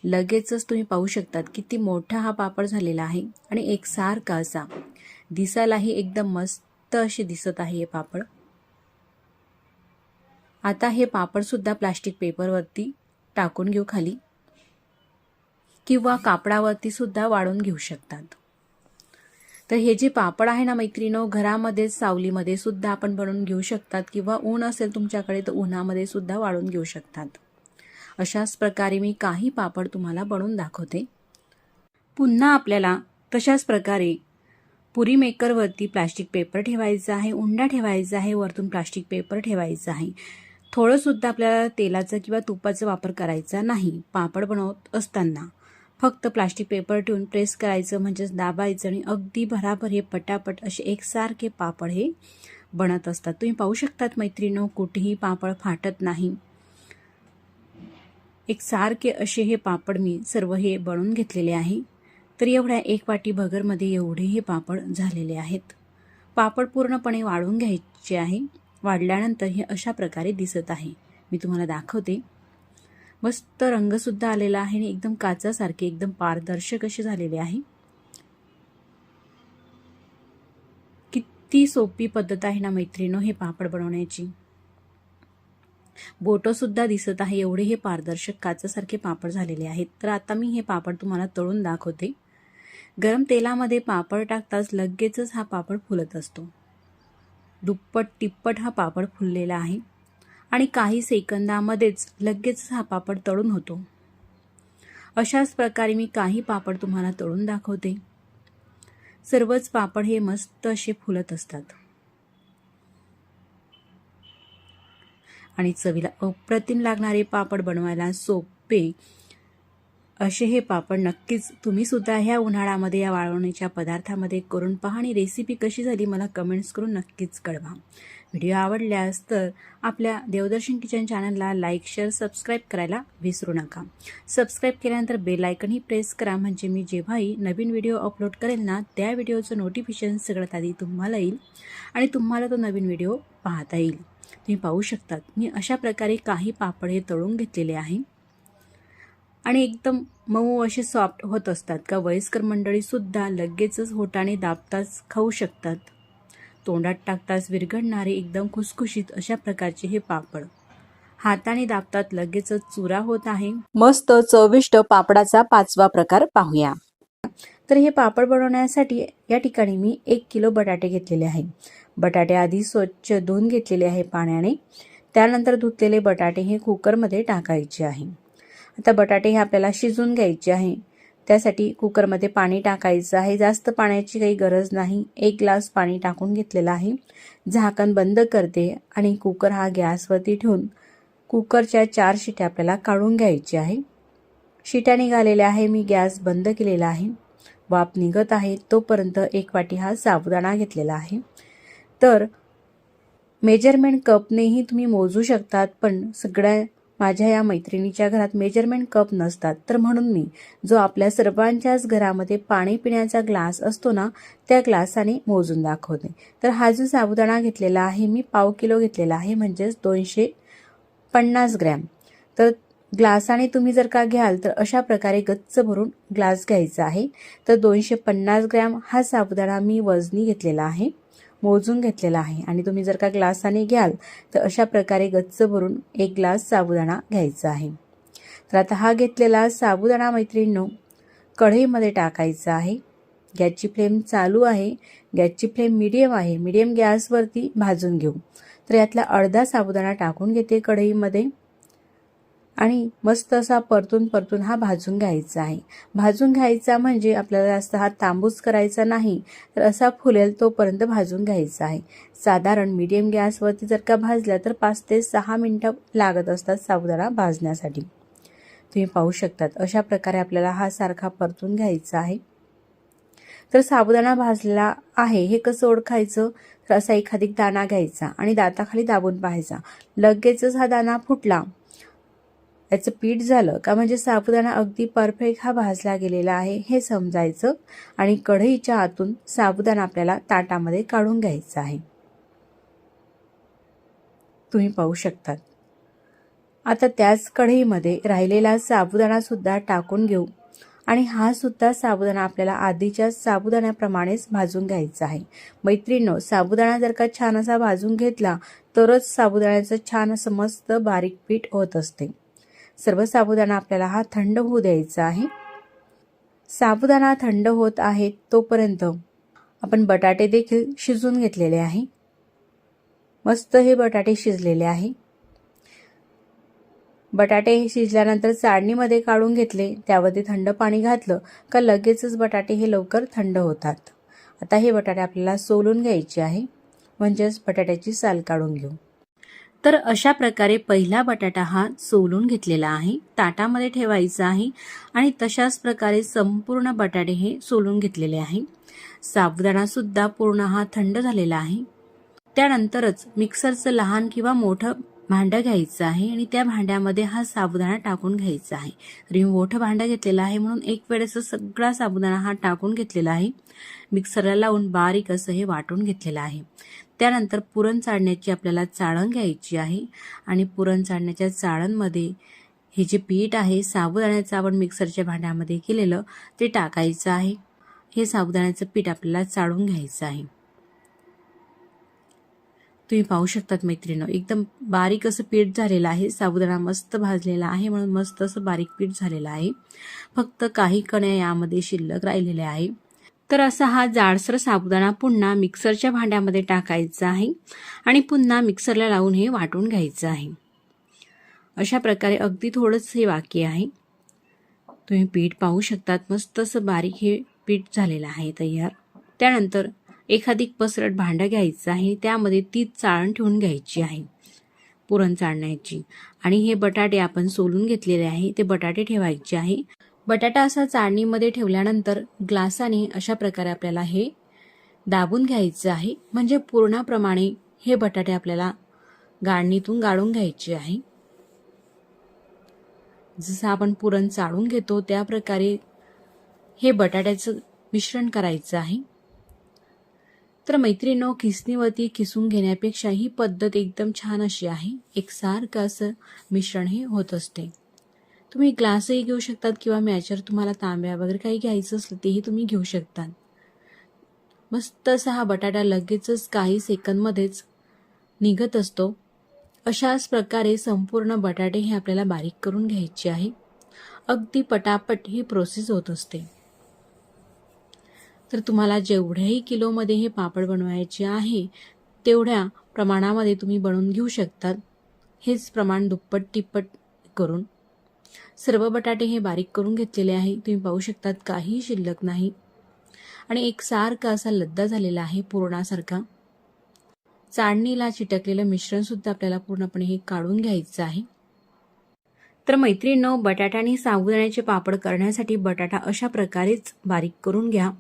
लगेचच तुम्ही पाहू शकतात किती मोठा हा पापड झालेला आहे आणि एकसारखा असा दिसायलाही एकदम मस्त असे दिसत आहे हे पापड. आता हे पापड सुद्धा प्लास्टिक पेपरवरती टाकून घेऊ खाली किंवा कापडावरती सुद्धा वाळून घेऊ शकतात. तर हे जे पापड आहे ना मैत्रिणींनो, घरामध्ये सावलीमध्ये सुद्धा आपण बनवून घेऊ शकतात किंवा ऊन असेल तुमच्याकडे तर उन्हामध्ये सुद्धा वाळून घेऊ शकतात. अशाच प्रकारे मी काही पापड तुम्हाला बनवून दाखवते. पुन्हा आपल्याला तशाच प्रकारे पुरी मेकरवरती प्लास्टिक पेपर ठेवायचा आहे, उंडा ठेवायचा आहे, वरतून प्लास्टिक पेपर ठेवायचा आहे. थोडं सुद्धा आपल्याला तेलाचा किंवा तुपाचा वापर करायचा नाही पापड बनवत असताना. फक्त प्लास्टिक पेपर ठेवून प्रेस करायचं, म्हणजेच दाबायचं आणि अगदी भराभर हे पटापट असे एकसारखे पापड हे बनत असतात. तुम्ही पाहू शकतात मैत्रिणींनो, कुठेही पापड फाटत नाही. एकसारखे असे हे पापड मी सर्व हे बनवून घेतलेले आहे. तर एवढ्या एक वाटी भगरमध्ये एवढे हे पापड झालेले आहेत. पापड पूर्णपणे वाळून घ्यायचे आहे. वाढल्यानंतर हे अशा प्रकारे दिसत आहे. मी तुम्हाला दाखवते. मस्त रंगसुद्धा आलेला आहे आणि एकदम काचासारखे एकदम पारदर्शक असे झालेले आहे. किती सोपी पद्धत आहे ना मैत्रिणींनो हे पापड बनवण्याची. बोटं सुद्धा दिसत आहे, एवढे हे पारदर्शक काचासारखे पापड झालेले आहेत. तर आता मी हे पापड तुम्हाला तळून दाखवते. गरम तेलामध्ये पापड टाकताच लगेचच हा पापड फुलत असतो. दुप्पट तिप्पट हा पापड फुललेला आहे आणि काही सेकंदामध्येच लगेच हा पापड तळून होतो. अशाच प्रकारे मी काही पापड तुम्हाला तळून दाखवते. सर्वच पापड हे मस्त असे फुलत असतात आणि चवीला अप्रतिम लागणारे पापड बनवायला सोपे असे हे पापड नक्कीच तुम्ही सुद्धा ह्या उन्हाळ्यामध्ये या वाळवणीच्या पदार्थामध्ये करून पहा आणि रेसिपी कशी झाली मला कमेंट्स करून नक्कीच कळवा. व्हिडिओ आवडल्यास तर आपल्या देवदर्शन किचन चॅनलला लाईक, शेअर, सबस्क्राईब करायला विसरू नका. सबस्क्राईब केल्यानंतर बेल आयकनही प्रेस करा, म्हणजे मी जेव्हाही नवीन व्हिडिओ अपलोड करेल ना त्या व्हिडिओचं नोटिफिकेशन सगळ्यात आधी तुम्हाला येईल आणि तुम्हाला तो नवीन व्हिडिओ पाहता येईल. तुम्ही पाहू शकतात मी अशा प्रकारे काही पापड हे तळून घेतलेले आहे आणि एकदम मऊ असे सॉफ्ट होत असतात का वयस्कर मंडळी सुद्धा लगेचच होटाने दाबताच खाऊ शकतात. तोंडात टाकताच विरघळणारे एकदम खुसखुशीत अशा प्रकारचे हे पापड हाताने दाबतात लगेचच चुरा होत आहे. मस्त चविष्ट पापडाचा 5वा प्रकार पाहूया. तर हे पापड बनवण्यासाठी या ठिकाणी मी 1 किलो बटाटे घेतलेले आहे. बटाटे आधी स्वच्छ धुवून घेतलेले आहे पाण्याने. त्यानंतर धुतलेले बटाटे हे कुकरमध्ये टाकायचे आहे. आता बटाटे हे आपल्याला शिजवून घ्यायचे आहे. त्यासाठी कुकरमध्ये पाणी टाकायचं आहे. जास्त पाण्याची काही गरज नाही. 1 ग्लास पाणी टाकून घेतलेलं आहे. झाकण बंद करते आणि कुकर हा गॅसवरती ठेवून कुकरच्या 4 शिट्या आपल्याला काढून घ्यायच्या आहे. शिट्या निघालेल्या आहे. मी गॅस बंद केलेला आहे. वाफ निघत आहे तोपर्यंत 1 वाटी हा साबुदाणा घेतलेला आहे. तर मेजरमेंट कपनेही तुम्ही मोजू शकतात, पण सगळ्या माझ्या या मैत्रिणीच्या घरात मेजरमेंट कप नसतात, तर म्हणून मी जो आपल्या सर्वांच्याच घरामध्ये पाणी पिण्याचा ग्लास असतो ना त्या ग्लासाने मोजून दाखवते. तर हा जो साबुदाणा घेतलेला आहे मी 1/2 किलो घेतलेला आहे, म्हणजेच 250 ग्रॅम. तर ग्लासाने तुम्ही जर का घ्याल तर अशा प्रकारे गच्च भरून ग्लास घ्यायचा आहे. तर 250 ग्रॅम हा साबुदाणा मी वजनी घेतलेला आहे, मोजून घेतलेला आहे. आणि तुम्ही जर का ग्लासाने घ्याल तर अशा प्रकारे गच्च भरून 1 ग्लास साबुदाणा घ्यायचा आहे. तर आता हा घेतलेला साबुदाणा मैत्रिणींनो कढईमध्ये टाकायचा आहे. गॅसची फ्लेम चालू आहे. गॅसची फ्लेम मीडियम आहे. मीडियम गॅसवरती भाजून घेऊ. तर यातला अर्धा साबुदाणा टाकून घेते कढईमध्ये आणि मस्त असा परतून हा भाजून घ्यायचा आहे. भाजून घ्यायचा म्हणजे आपल्याला जास्त हा तांबूस करायचा नाही, तर असा फुलेल तोपर्यंत भाजून घ्यायचा आहे. साधारण मीडियम गॅसवरती जर का भाजला तर 5 ते 6 मिनिटं लागत असतात साबुदाणा भाजण्यासाठी. तुम्ही पाहू शकतात अशा प्रकारे आपल्याला हा सारखा परतून घ्यायचा आहे. तर साबुदाणा भाजलेला आहे हे कसं ओळखायचं, तर असा एखादी दाणा घ्यायचा आणि दाताखाली दाबून पाहायचा. लगेचच हा दाणा फुटला, याचं पीठ झालं का म्हणजे साबुदाणा अगदी परफेक्ट हा भाजला गेलेला आहे हे समजायचं. आणि कढईच्या आतून साबुदाणा आपल्याला ताटामध्ये काढून घ्यायचा आहे. तुम्ही पाहू शकतात. आता त्याच कढईमध्ये राहिलेला साबुदाणा सुद्धा टाकून घेऊ आणि हा सुद्धा साबुदाणा आपल्याला आधीच्या साबुदाण्याप्रमाणेच भाजून घ्यायचा आहे. मैत्रिणींनो, साबुदाणा जर का छान असा भाजून घेतला तरच साबुदाण्याचं छान असं मस्त बारीक पीठ होत असते. सर्व साबुदाणा आपल्याला हा थंड होऊ द्यायचा आहे. साबुदाणा थंड होत आहे तोपर्यंत आपण बटाटे देखील शिजून घेतलेले आहे. मस्त हे बटाटे शिजलेले आहे. बटाटे शिजल्यानंतर चाळणीमध्ये काढून घेतले, त्यावरती थंड पाणी घातलं का लगेचच बटाटे हे लवकर थंड होतात. आता हे बटाटे आपल्याला सोलून घ्यायचे आहे, म्हणजेच बटाट्याची साल काढून घेऊ. तर अशा प्रकारे पहिला बटाटा हा सोलून घेतलेला आहे, ताटामध्ये ठेवायचा आहे आणि तशाच प्रकारे संपूर्ण बटाटे हे सोलून घेतलेले आहे. साबुदाणा सुद्धा पूर्ण हा थंड झालेला आहे. त्यानंतरच मिक्सरचं लहान किंवा मोठं भांडं घ्यायचं आहे आणि त्या भांड्यामध्ये हा साबुदाणा टाकून घ्यायचा आहे. तर मी मोठं भांडं घेतलेलं आहे म्हणून एक वेळेस सगळा साबुदाणा हा टाकून घेतलेला आहे. मिक्सरला लावून बारीक असं हे वाटून घेतलेलं आहे. त्यानंतर पुरण चाळण्याची आपल्याला चाळण घ्यायची आहे आणि पुरण चाळण्याच्या चाळणमध्ये हे जे पीठ आहे साबुदाण्याचं आपण मिक्सरच्या भांड्यामध्ये केलेलं ते टाकायचं आहे. हे साबुदाण्याचं पीठ आपल्याला चाळून घ्यायचं आहे. तुम्ही पाहू शकतात मैत्रिणींनो, एकदम बारीक असं पीठ झालेलं आहे. साबुदाणा मस्त भाजलेला आहे म्हणून मस्त असं बारीक पीठ झालेलं आहे. फक्त काही कण्या यामध्ये शिल्लक राहिलेल्या आहे. तर असा हा जाडसर साबुदाणा पुन्हा मिक्सरच्या भांड्यामध्ये टाकायचा आहे आणि पुन्हा मिक्सरला लावून हे वाटून घ्यायचं आहे. अशा प्रकारे अगदी थोडंच हे बाकी आहे. तुम्ही पीठ पाहू शकतात, मस्त असं बारीक हे पीठ झालेलं आहे तयार. त्यानंतर एखादी पसरट भांडं घ्यायचं आहे, त्यामध्ये ती चाळण ठेवून घ्यायची आहे पुरण चाळण्याची आणि हे बटाटे आपण सोलून घेतलेले आहे ते बटाटे ठेवायचे आहे. बटाटा असा चाळणीमध्ये ठेवल्यानंतर ग्लासाने अशा प्रकारे आपल्याला हे दाबून घ्यायचं आहे, म्हणजे पूर्णाप्रमाणे हे बटाटे आपल्याला गाळणीतून गाळून घ्यायचे आहे. जसं आपण पुरण चाळून घेतो त्या प्रकारे हे बटाट्याचं मिश्रण करायचं आहे. तर मैत्रिणींनो, खिसणीवरती खिसून घेण्यापेक्षा ही पद्धत एकदम छान अशी आहे. एकसारखं असं मिश्रण हे होत असते. तुम्ही ग्लासही घेऊ शकतात किंवा मॅचर तुम्हाला तांब्या वगैरे काही घ्यायचं असलं तेही तुम्ही घेऊ शकतात. मस्त असा हा बटाटा लगेचच काही सेकंदमध्येच निघत असतो. अशाच प्रकारे संपूर्ण बटाटे हे आपल्याला बारीक करून घ्यायचे आहे. अगदी पटापट ही प्रोसेस होत असते. तर तुम्हाला जेवढ्याही किलोमध्ये हे पापड बनवायचे आहे तेवढ्या प्रमाणामध्ये तुम्ही बनवून घेऊ शकतात. हेच प्रमाण दुप्पट तिप्पट करून सर्व बटाटे हे बारीक करून घेतलेले आहे. तुम्ही पाहू शकतात काही शिल्लक नाही आणि एकसारखा असा लद्दा झालेला आहे पुरणासारखा. चाळणीला चिटकलेलं मिश्रण सुद्धा आपल्याला पूर्णपणे हे काढून घ्यायचं आहे. तर मैत्रिणींनो, बटाटा आणि साबुदाण्याचे पापड करण्यासाठी बटाटा अशा प्रकारेच बारीक करून घ्या.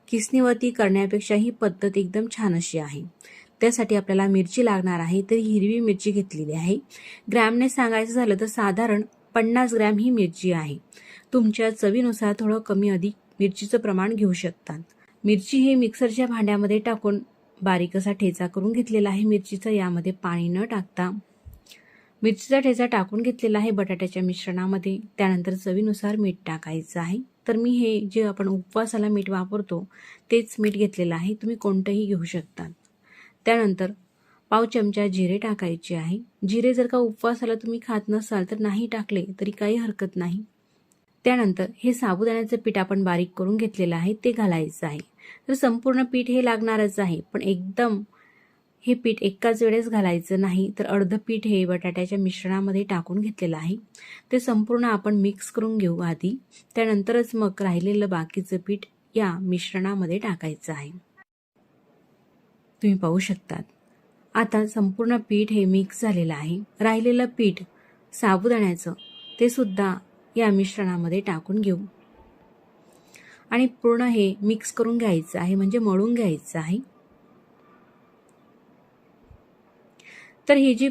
खिसणीवरती करण्यापेक्षा ही पद्धत एकदम छान अशी आहे. त्यासाठी आपल्याला मिरची लागणार आहे. तर हिरवी मिरची घेतलेली आहे. ग्रॅमने सांगायचं झालं तर साधारण 50 ग्रॅम ही मिरची आहे. तुमच्या चवीनुसार थोडं कमी अधिक मिरचीचं प्रमाण घेऊ शकतात. मिरची ही मिक्सरच्या भांड्यामध्ये टाकून बारीक असा ठेचा करून घेतलेला आहे मिरचीचा. यामध्ये पाणी न टाकता मिरचीचा ठेचा टाकून घेतलेला आहे बटाट्याच्या मिश्रणामध्ये. त्यानंतर चवीनुसार मीठ टाकायचं आहे. तर मी हे जे आपण उपवासाला मीठ वापरतो तेच मीठ घेतलेलं आहे. तुम्ही कोणतंही घेऊ शकतात. त्यानंतर पाव चमचा जिरे टाकायचे आहे. जिरे जर का उपवासाला तुम्ही खात नसाल तर नाही टाकले तरी काही हरकत नाही. त्यानंतर हे साबुदाण्याचं पीठ आपण बारीक करून घेतलेलं आहे ते घालायचं आहे. तर संपूर्ण पीठ हे लागणारच आहे, पण एकदम हे पीठ एकाच वेळेस घालायचं नाही. तर अर्ध पीठ हे बटाट्याच्या मिश्रणामध्ये टाकून घेतलेलं आहे. ते संपूर्ण आपण मिक्स करून घेऊ आधी. त्यानंतरच मग राहिलेलं बाकीचं पीठ या मिश्रणामध्ये टाकायचं आहे. तुम्ही पाहू शकतात आता संपूर्ण पीठ हे मिक्स झालेलं आहे. राहिलेलं पीठ साबुदाण्याचं ते सुद्धा या मिश्रणामध्ये टाकून घेऊ आणि पूर्ण हे मिक्स करून घ्यायचं आहे, म्हणजे मळून घ्यायचं आहे. तर ही जी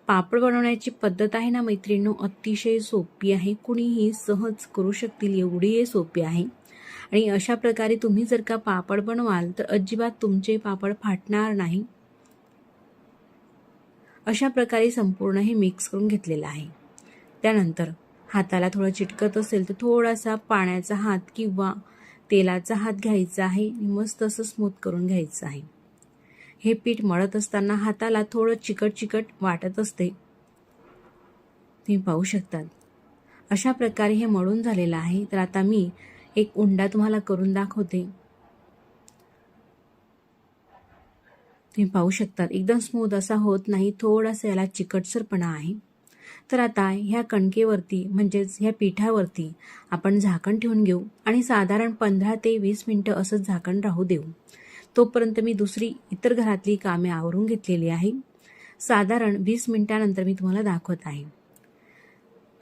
पापड बनवण्याची पद्धत आहे ना मैत्रिणींनो, अतिशय सोपी आहे. कुणीही सहज करू शकतील एवढी हे सोपी आहे. आणि अशा प्रकारे तुम्ही जर का पापड बनवाल तर अजिबात तुमचे पापड फाटणार नाही. अशा प्रकारे संपूर्ण हे मिक्स करून घेतलेलं आहे. त्यानंतर हाताला थोडं चिटकत असेल तर थोडासा पाण्याचा हात किंवा तेलाचा हात घ्यायचा आहे आणि मस्त असं स्मूथ करून घ्यायचं आहे. हे पीठ मळत असताना हाताला थोडं चिकट चिकट वाटत असते. तुम्ही पाहू शकतात अशा प्रकारे हे मळून झालेलं आहे. तर आता मी एक उंडा तुम्हाला करून दाखवते. तुम्ही पाहू शकतात एकदम स्मूथ असा होत नाही, थोडासा याला चिकटसरपणा आहे. तर आता ह्या कणकेवरती म्हणजेच ह्या पिठावरती आपण झाकण ठेवून घेऊ आणि साधारण 15 ते 20 मिनिटं असं झाकण राहू देऊ. तोपर्यंत मी दुसरी इतर घरातली कामे आवरून घेतलेली आहे. साधारण 20 मिनिटानंतर मी तुम्हाला दाखवत आहे.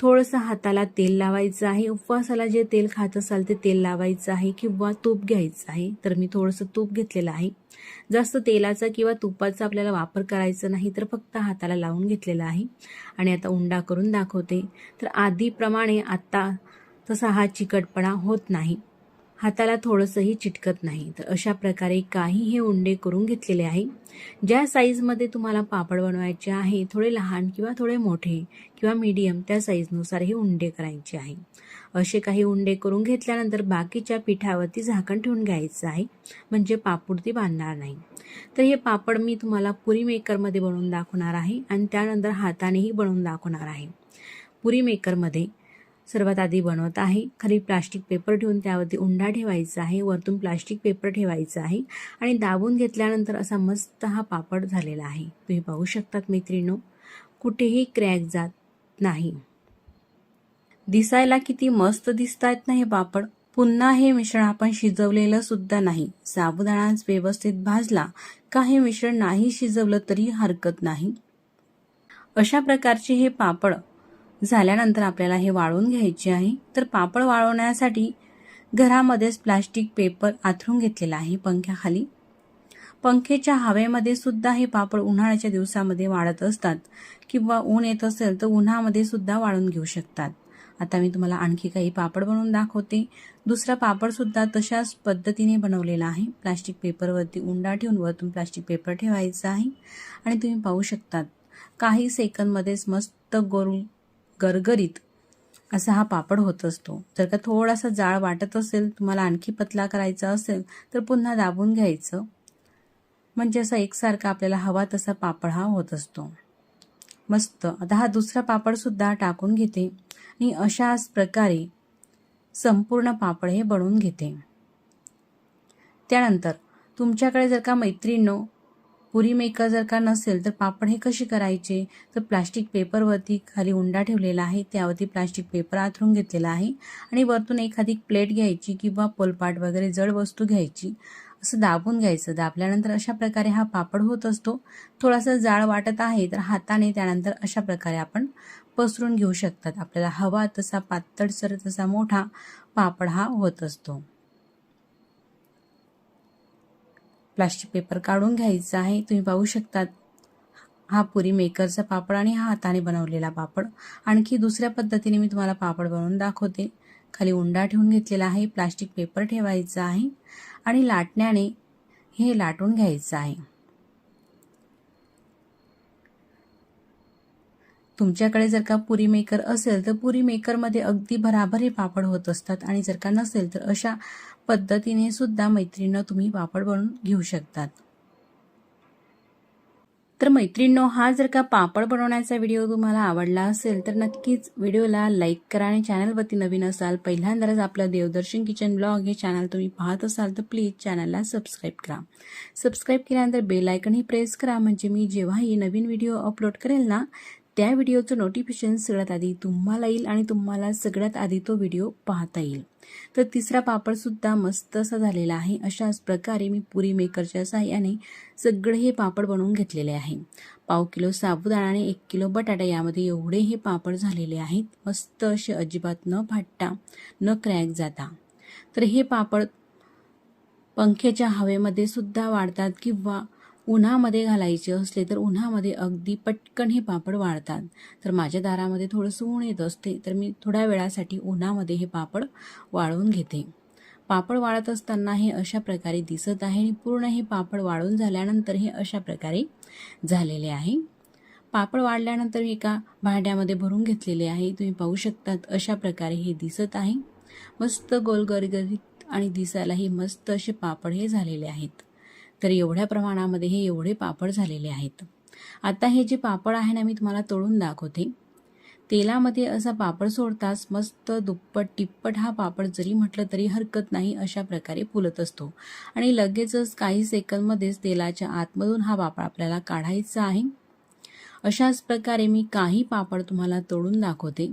थोडंसं हाताला तेल लावायचं आहे. उपवासाला जे तेल खात असाल ते तेल लावायचं आहे किंवा तूप घ्यायचं आहे. तर मी थोडंसं तूप घेतलेलं आहे. जास्त तेलाचा किंवा तुपाचा आपल्याला वापर करायचा नाही, तर फक्त हाताला लावून घेतलेला आहे. आणि आता उंडा करून दाखवते. तर आधीप्रमाणे आता तसा हा चिकटपणा होत नाही, हाताला थोडंसंही चिटकत नाही. तर अशा प्रकारे काही हे उंडे करून घेतलेले आहे. ज्या साईजमध्ये तुम्हाला पापड बनवायचे आहे, थोडे लहान किंवा थोडे मोठे किंवा मीडियम, त्या साईजनुसार हे उंडे करायचे आहे. असे काही उंडे करून घेतल्यानंतर बाकीच्या पिठावरती झाकण ठेवून घ्यायचं आहे, म्हणजे पापड ती बांधणार नाही. तर हे पापड मी तुम्हाला पुरी मेकरमध्ये बनवून दाखवणार आहे आणि त्यानंतर हातानेही बनवून दाखवणार आहे. पुरी मेकरमध्ये सर्वात आधी बनवत आहे. खाली प्लास्टिक पेपर ठेवून त्यावरती उंडा ठेवायचा आहे, वरतून प्लास्टिक पेपर ठेवायचा आहे आणि दाबून घेतल्यानंतर असा मस्त हा पापड झालेला आहे. तुम्ही पाहू शकतात मैत्रिणींनो, कुठेही क्रॅक जात नाही. दिसायला किती मस्त दिसतायत ना हे पापड. पुन्हा हे मिश्रण आपण शिजवलेलं सुद्धा नाही. साबुदाणा व्यवस्थित भाजला का हे मिश्रण नाही शिजवलं तरी हरकत नाही. अशा प्रकारचे हे पापड झाल्यानंतर आपल्याला हे वाळवून घ्यायचे आहे. तर पापड वाळवण्यासाठी घरामध्येच प्लास्टिक पेपर आथरून घेतलेला आहे पंख्याखाली. पंखेच्या हवेमध्ये सुद्धा हे पापड उन्हाळ्याच्या दिवसामध्ये वाळत असतात किंवा ऊन येत असेल तर उन्हामध्ये सुद्धा वाळून घेऊ शकतात. आता मी तुम्हाला आणखी काही पापड बनवून दाखवते. दुसरा पापड सुद्धा तशाच पद्धतीने बनवलेला आहे. प्लास्टिक पेपरवरती उंडा ठेवून वरतून प्लास्टिक पेपर ठेवायचा आहे आणि तुम्ही पाहू शकतात काही सेकंदमध्येच मस्त गोल गरगरीत असा हा पापड होत असतो. जर का थोडासा जाळ वाटत असेल, तुम्हाला आणखी पतला करायचा असेल तर पुन्हा दाबून घ्यायचं, म्हणजे असा एकसारखा आपल्याला हवा तसा पापड हा होत असतो. मस्त. आता हा दुसरा पापड सुद्धा टाकून घेते आणि अशाच प्रकारे संपूर्ण पापड हे बनवून घेते. त्यानंतर तुमच्याकडे जर का मैत्रिणींनो पुरी मेकर जर का नसेल तर पापड हे कसे करायचे, तर प्लास्टिक पेपरवरती खाली उंडा ठेवलेला आहे, त्यावरती प्लास्टिक पेपर आथरून घेतलेला आहे आणि वरतून एखादी प्लेट घ्यायची किंवा पोलपाट वगैरे जड वस्तू घ्यायची, असं दाबून घ्यायचं. दाबल्यानंतर अशा प्रकारे हा पापड होत असतो. थोडासा जाळ वाटत आहे तर हाताने त्यानंतर अशा प्रकारे आपण पसरून घेऊ शकतात. आपल्याला हवा तसा पातळसर तसा मोठा पापड हा होत असतो. प्लास्टिक पेपर काढून घ्यायचा आहे. तुम्ही पाहू शकतात हा पुरी मेकरचा पापड आणि हा हाताने बनवलेला पापड. आणखी दुसऱ्या पद्धतीने मी तुम्हाला पापड बनवून दाखवते. खाली उंडा ठेवून घेतलेला आहे, प्लास्टिक पेपर ठेवायचा आहे आणि लाटण्याने हे लाटून घ्यायचं आहे. तुमच्याकडे जर का पुरी मेकर असेल तर पुरी मेकरमध्ये अगदी भराभर हे पापड होत असतात आणि जर का नसेल तर अशा पद्धतीने सुद्धा मैत्रिणींनो तुम्ही पापड बनवून घेऊ शकतात. तर मैत्रिणींनो, हा जर का पापड बनवण्याचा व्हिडिओ तुम्हाला आवडला असेल तर नक्कीच व्हिडिओला लाईक करा आणि चॅनलवरती नवीन असाल, पहिल्यांदाच आपलं देवदर्शन किचन ब्लॉग हे चॅनल तुम्ही पाहत असाल तर प्लीज चॅनलला सबस्क्राईब करा. सबस्क्राईब केल्यानंतर बेल आयकनही प्रेस करा, म्हणजे मी जेव्हाही नवीन व्हिडिओ अपलोड करेल ना त्या व्हिडिओचं नोटिफिकेशन सगळ्यात आधी तुम्हाला येईल आणि तुम्हाला सगळ्यात आधी तो व्हिडिओ पाहता येईल. तर तिसरा पापड सुद्धा मस्त असा झालेला आहे. अशाच प्रकारे मी पुरी मेकरच्या साहाय्याने सगळे हे पापड बनवून घेतलेले आहे. 1/2 किलो साबुदाणा आणि 1 किलो बटाटा यामध्ये एवढे हे पापड झालेले आहेत. मस्त असे अजिबात न फाटता न क्रॅक जाता. तर हे पापड पंख्याच्या हवेमध्ये सुद्धा वाढतात किंवा उन्हामध्ये घालायचे असले तर उन्हामध्ये अगदी पटकन हे पापड वाळतात. तर माझ्या दारामध्ये थोडंसं ऊन येत असते तर मी थोड्या वेळासाठी उन्हामध्ये हे पापड वाळवून घेते. पापड वाळत असताना हे अशा प्रकारे दिसत आहे आणि पूर्ण हे पापड वाळून झाल्यानंतर हे अशा प्रकारे झालेले आहे. पापड वाळल्यानंतर एका भांड्यामध्ये भरून घेतलेले आहे. तुम्ही पाहू शकतात अशा प्रकारे हे दिसत आहे. मस्त गोल गरगरीत आणि दिसायलाही मस्त असे पापड हे झालेले आहेत. तर एवढ्या प्रमाणामध्ये हे एवढे पापड झालेले आहेत. आता हे जे पापड आहे ना मी तुम्हाला तळून दाखवते. तेलामध्ये असा पापड सोडताच मस्त दुप्पट तिप्पट हा पापड जरी म्हटलं तरी हरकत नाही, अशा प्रकारे फुलत असतो आणि लगेचच काही सेकंदमध्येच तेलाच्या आतमधून हा पापड आपल्याला काढायचा आहे. अशाच प्रकारे मी काही पापड तुम्हाला तळून दाखवते,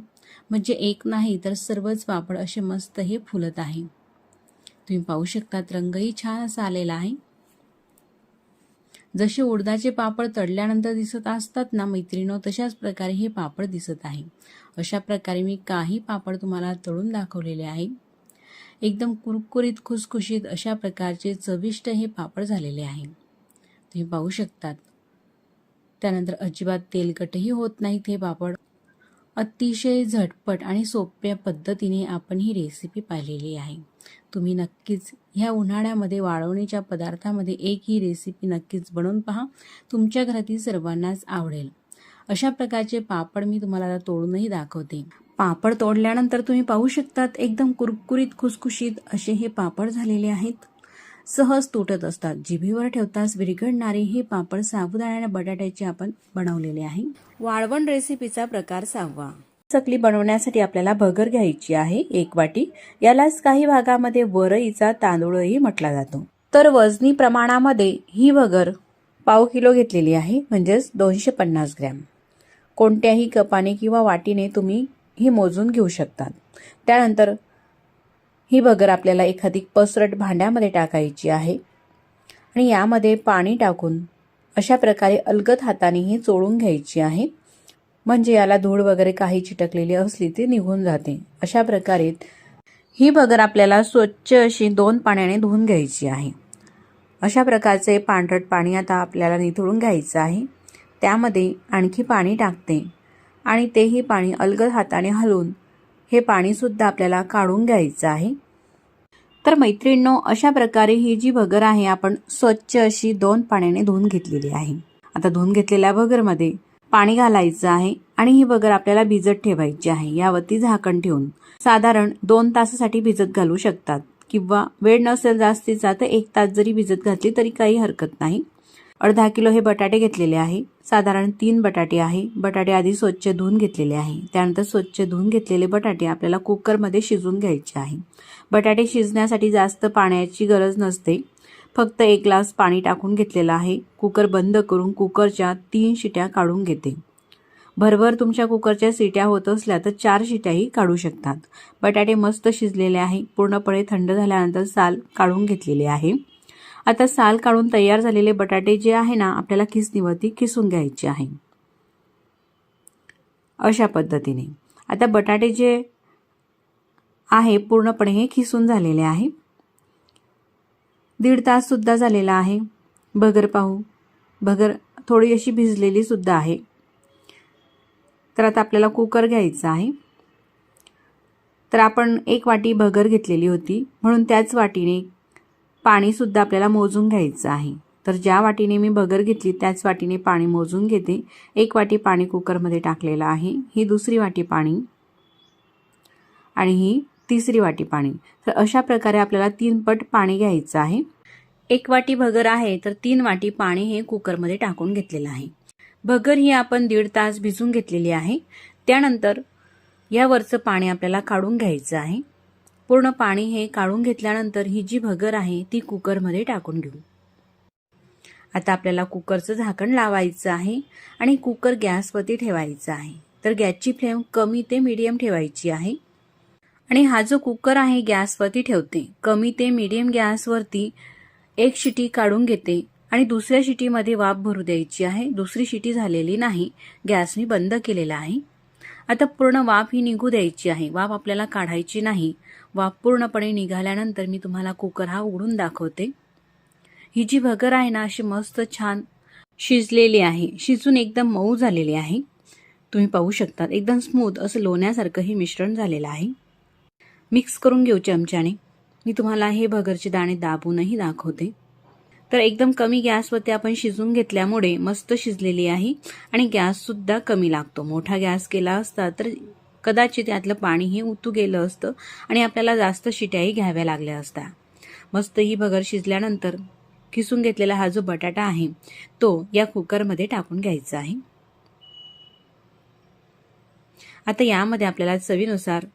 म्हणजे एक नाही तर सर्वच पापड असे मस्त हे फुलत आहे. तुम्ही पाहू शकतात रंगही छान असा आलेला आहे. जसे उडदाचे पापड तळल्यानंतर दिसत असतात ना मैत्रिणींनो, तशाच प्रकारे हे पापड दिसत आहे. अशा प्रकारे मी काही पापड तुम्हाला तळून दाखवलेले आहे. एकदम कुरकुरीत खुसखुशीत अशा प्रकारचे चविष्ट हे पापड झालेले आहे. तुम्ही पाहू शकतात. त्यानंतर अजिबात तेलकटही होत नाहीत हे पापड. अतिशय झटपट आणि सोप्या पद्धतीने आपण ही रेसिपी पाहिलेली आहे. तुम्ही नक्कीच ह्या उन्हाळ्यामध्ये वाळवणीच्या पदार्थामध्ये एक ही रेसिपी नक्कीच बनवून पहा. तुमच्या घरातील सर्वांनाच आवडेल. अशा प्रकारचे पापड मी तुम्हाला तोडूनही दाखवते. पापड तोडल्यानंतर तुम्ही पाहू शकतात एकदम कुरकुरीत खुसखुशीत असे हे पापड झालेले आहेत. सहज तुटत असतात. जिभेवर ठेवताच विरघळणारे हे पापड साबुदाणा आणि बटाट्याचे आपण बनवलेले आहे. वाळवण रेसिपीचा प्रकार 6वा. चकली बनवण्यासाठी आपल्याला भगर घ्यायची आहे 1 वाटी. यालाच काही भागामध्ये वरईचा तांदूळही म्हटला जातो. तर वजनी प्रमाणामध्ये ही भगर पाव किलो घेतलेली आहे, म्हणजेच 250 ग्रॅम. कोणत्याही कपाने किंवा वाटीने तुम्ही ही मोजून घेऊ शकतात. त्यानंतर ही भगर आपल्याला एखादी पसरट भांड्यामध्ये टाकायची आहे आणि यामध्ये पाणी टाकून अशा प्रकारे अलगद हाताने ही चोळून घ्यायची आहे. म्हणजे याला धूळ वगैरे काही चिटकलेली असली ती निघून जाते. अशा प्रकारे ही भगर आपल्याला स्वच्छ अशी 2 पाण्याने धुवून घ्यायची आहे. अशा प्रकारचे पांढरट पाणी आता आपल्याला निथळून घ्यायचं आहे. त्यामध्ये आणखी पाणी टाकते आणि तेही पाणी अलगद हाताने हलवून हे पाणी सुद्धा आपल्याला काढून घ्यायचं आहे. तर मैत्रिणींनो, अशा प्रकारे ही जी भगर आहे आपण स्वच्छ अशी 2 पाण्याने धुवून घेतलेली आहे. आता धुवून घेतलेल्या भगरमध्ये पाणी घालायचं आहे आणि ही भगर आपल्याला भिजत ठेवायची आहे. यावरती झाकण ठेवून साधारण 2 तासासाठी भिजत घालू शकतात किंवा वेळ नसेल जास्तीचा तर 1 तास जरी भिजत घातली तरी काही हरकत नाही. अर्धा किलो हे बटाटे घेतलेले आहे. साधारण 3 बटाटे आहे. बटाटे आधी स्वच्छ धुवून घेतलेले आहे. त्यानंतर स्वच्छ धुवून घेतलेले बटाटे आपल्याला कुकरमध्ये शिजवून घ्यायचे आहे. बटाटे शिजण्यासाठी जास्त पाण्याची गरज नसते. फक्त 1 ग्लास पाणी टाकून घेतलेलं आहे. कुकर बंद करून कुकरच्या 3 शिट्या काढून घेते. भरभर तुमच्या कुकरच्या शिट्या होत असल्या तर 4 शिट्याही काढू शकतात. बटाटे मस्त शिजलेले आहे. पूर्णपणे थंड झाल्यानंतर साल काढून घेतलेले आहे. आता साल काढून तयार झालेले बटाटे जे आहे ना आपल्याला खिसणीवरती खिसून घ्यायचे आहे. अशा पद्धतीने आता बटाटे जे आहे पूर्णपणे हे खिसून झालेले आहे. 1.5 तास सुद्धा झालेला आहे. भगर पाहू, भगर थोडी अशी भिजलेली सुद्धा आहे. तर आता आपल्याला कुकर घ्यायचा आहे. तर आपण 1 वाटी भगर घेतलेली होती म्हणून त्याच वाटीने पाणी सुद्धा आपल्याला मोजून घ्यायचं आहे. तर ज्या वाटीने मी भगर घेतली त्याच वाटीने पाणी मोजून घेते. 1 वाटी पाणी कुकरमध्ये टाकलेलं आहे. ही 2री वाटी पाणी आणि ही 3री वाटी पाणी. तर अशा प्रकारे आपल्याला 3 पट पाणी घ्यायचं आहे. 1 वाटी भगर आहे तर 3 वाटी पाणी हे कुकरमध्ये टाकून घेतलेलं आहे. भगर ही आपण 1.5 तास भिजून घेतलेली आहे. त्यानंतर यावरचं पाणी आपल्याला काढून घ्यायचं आहे. पूर्ण पाणी हे काढून घेतल्यानंतर ही जी भगर आहे ती कुकरमध्ये टाकून घेऊ. आता आपल्याला कुकरचं झाकण लावायचं आहे आणि कुकर गॅसवरती ठेवायचा आहे. तर गॅसची फ्लेम कमी ते मीडियम ठेवायची आहे. आणि हा जो कुकर आहे गॅसवरती ठेवते. कमी ते मीडियम गॅसवरती 1 शिटी काढून घेते आणि दुसऱ्या शिटीमध्ये वाफ भरू द्यायची आहे. 2री शिटी झालेली नाही. गॅस मी बंद केलेला आहे. आता पूर्ण वाफ ही निघू द्यायची आहे. वाफ आपल्याला काढायची नाही. वाफ पूर्णपणे निघाल्यानंतर मी तुम्हाला कुकर हा उघडून दाखवते. ही जी भगर आहे ना अशी मस्त छान शिजलेली आहे. शिजून एकदम मऊ झालेली आहे. तुम्ही पाहू शकता एकदम स्मूथ असं लोण्यासारखं हे मिश्रण झालेलं आहे. मिक्स करून घेऊ चमच्याने. मी तुम्हाला हे भगरचे दाणे दाबूनही दाखवते. तर एकदम कमी गॅसवरती आपण शिजून घेतल्यामुळे मस्त शिजलेली आहे आणि गॅस सुद्धा कमी लागतो. मोठा गॅस केला असता तर कदाचित यातलं पाणी हे उतू गेलं असतं आणि आपल्याला जास्त शिट्याही घ्याव्या लागल्या असत्या. मस्त ही भगर शिजल्यानंतर खिसून घेतलेला हा जो बटाटा आहे तो या कुकरमध्ये टाकून घ्यायचा आहे. आता यामध्ये आपल्याला चवीनुसार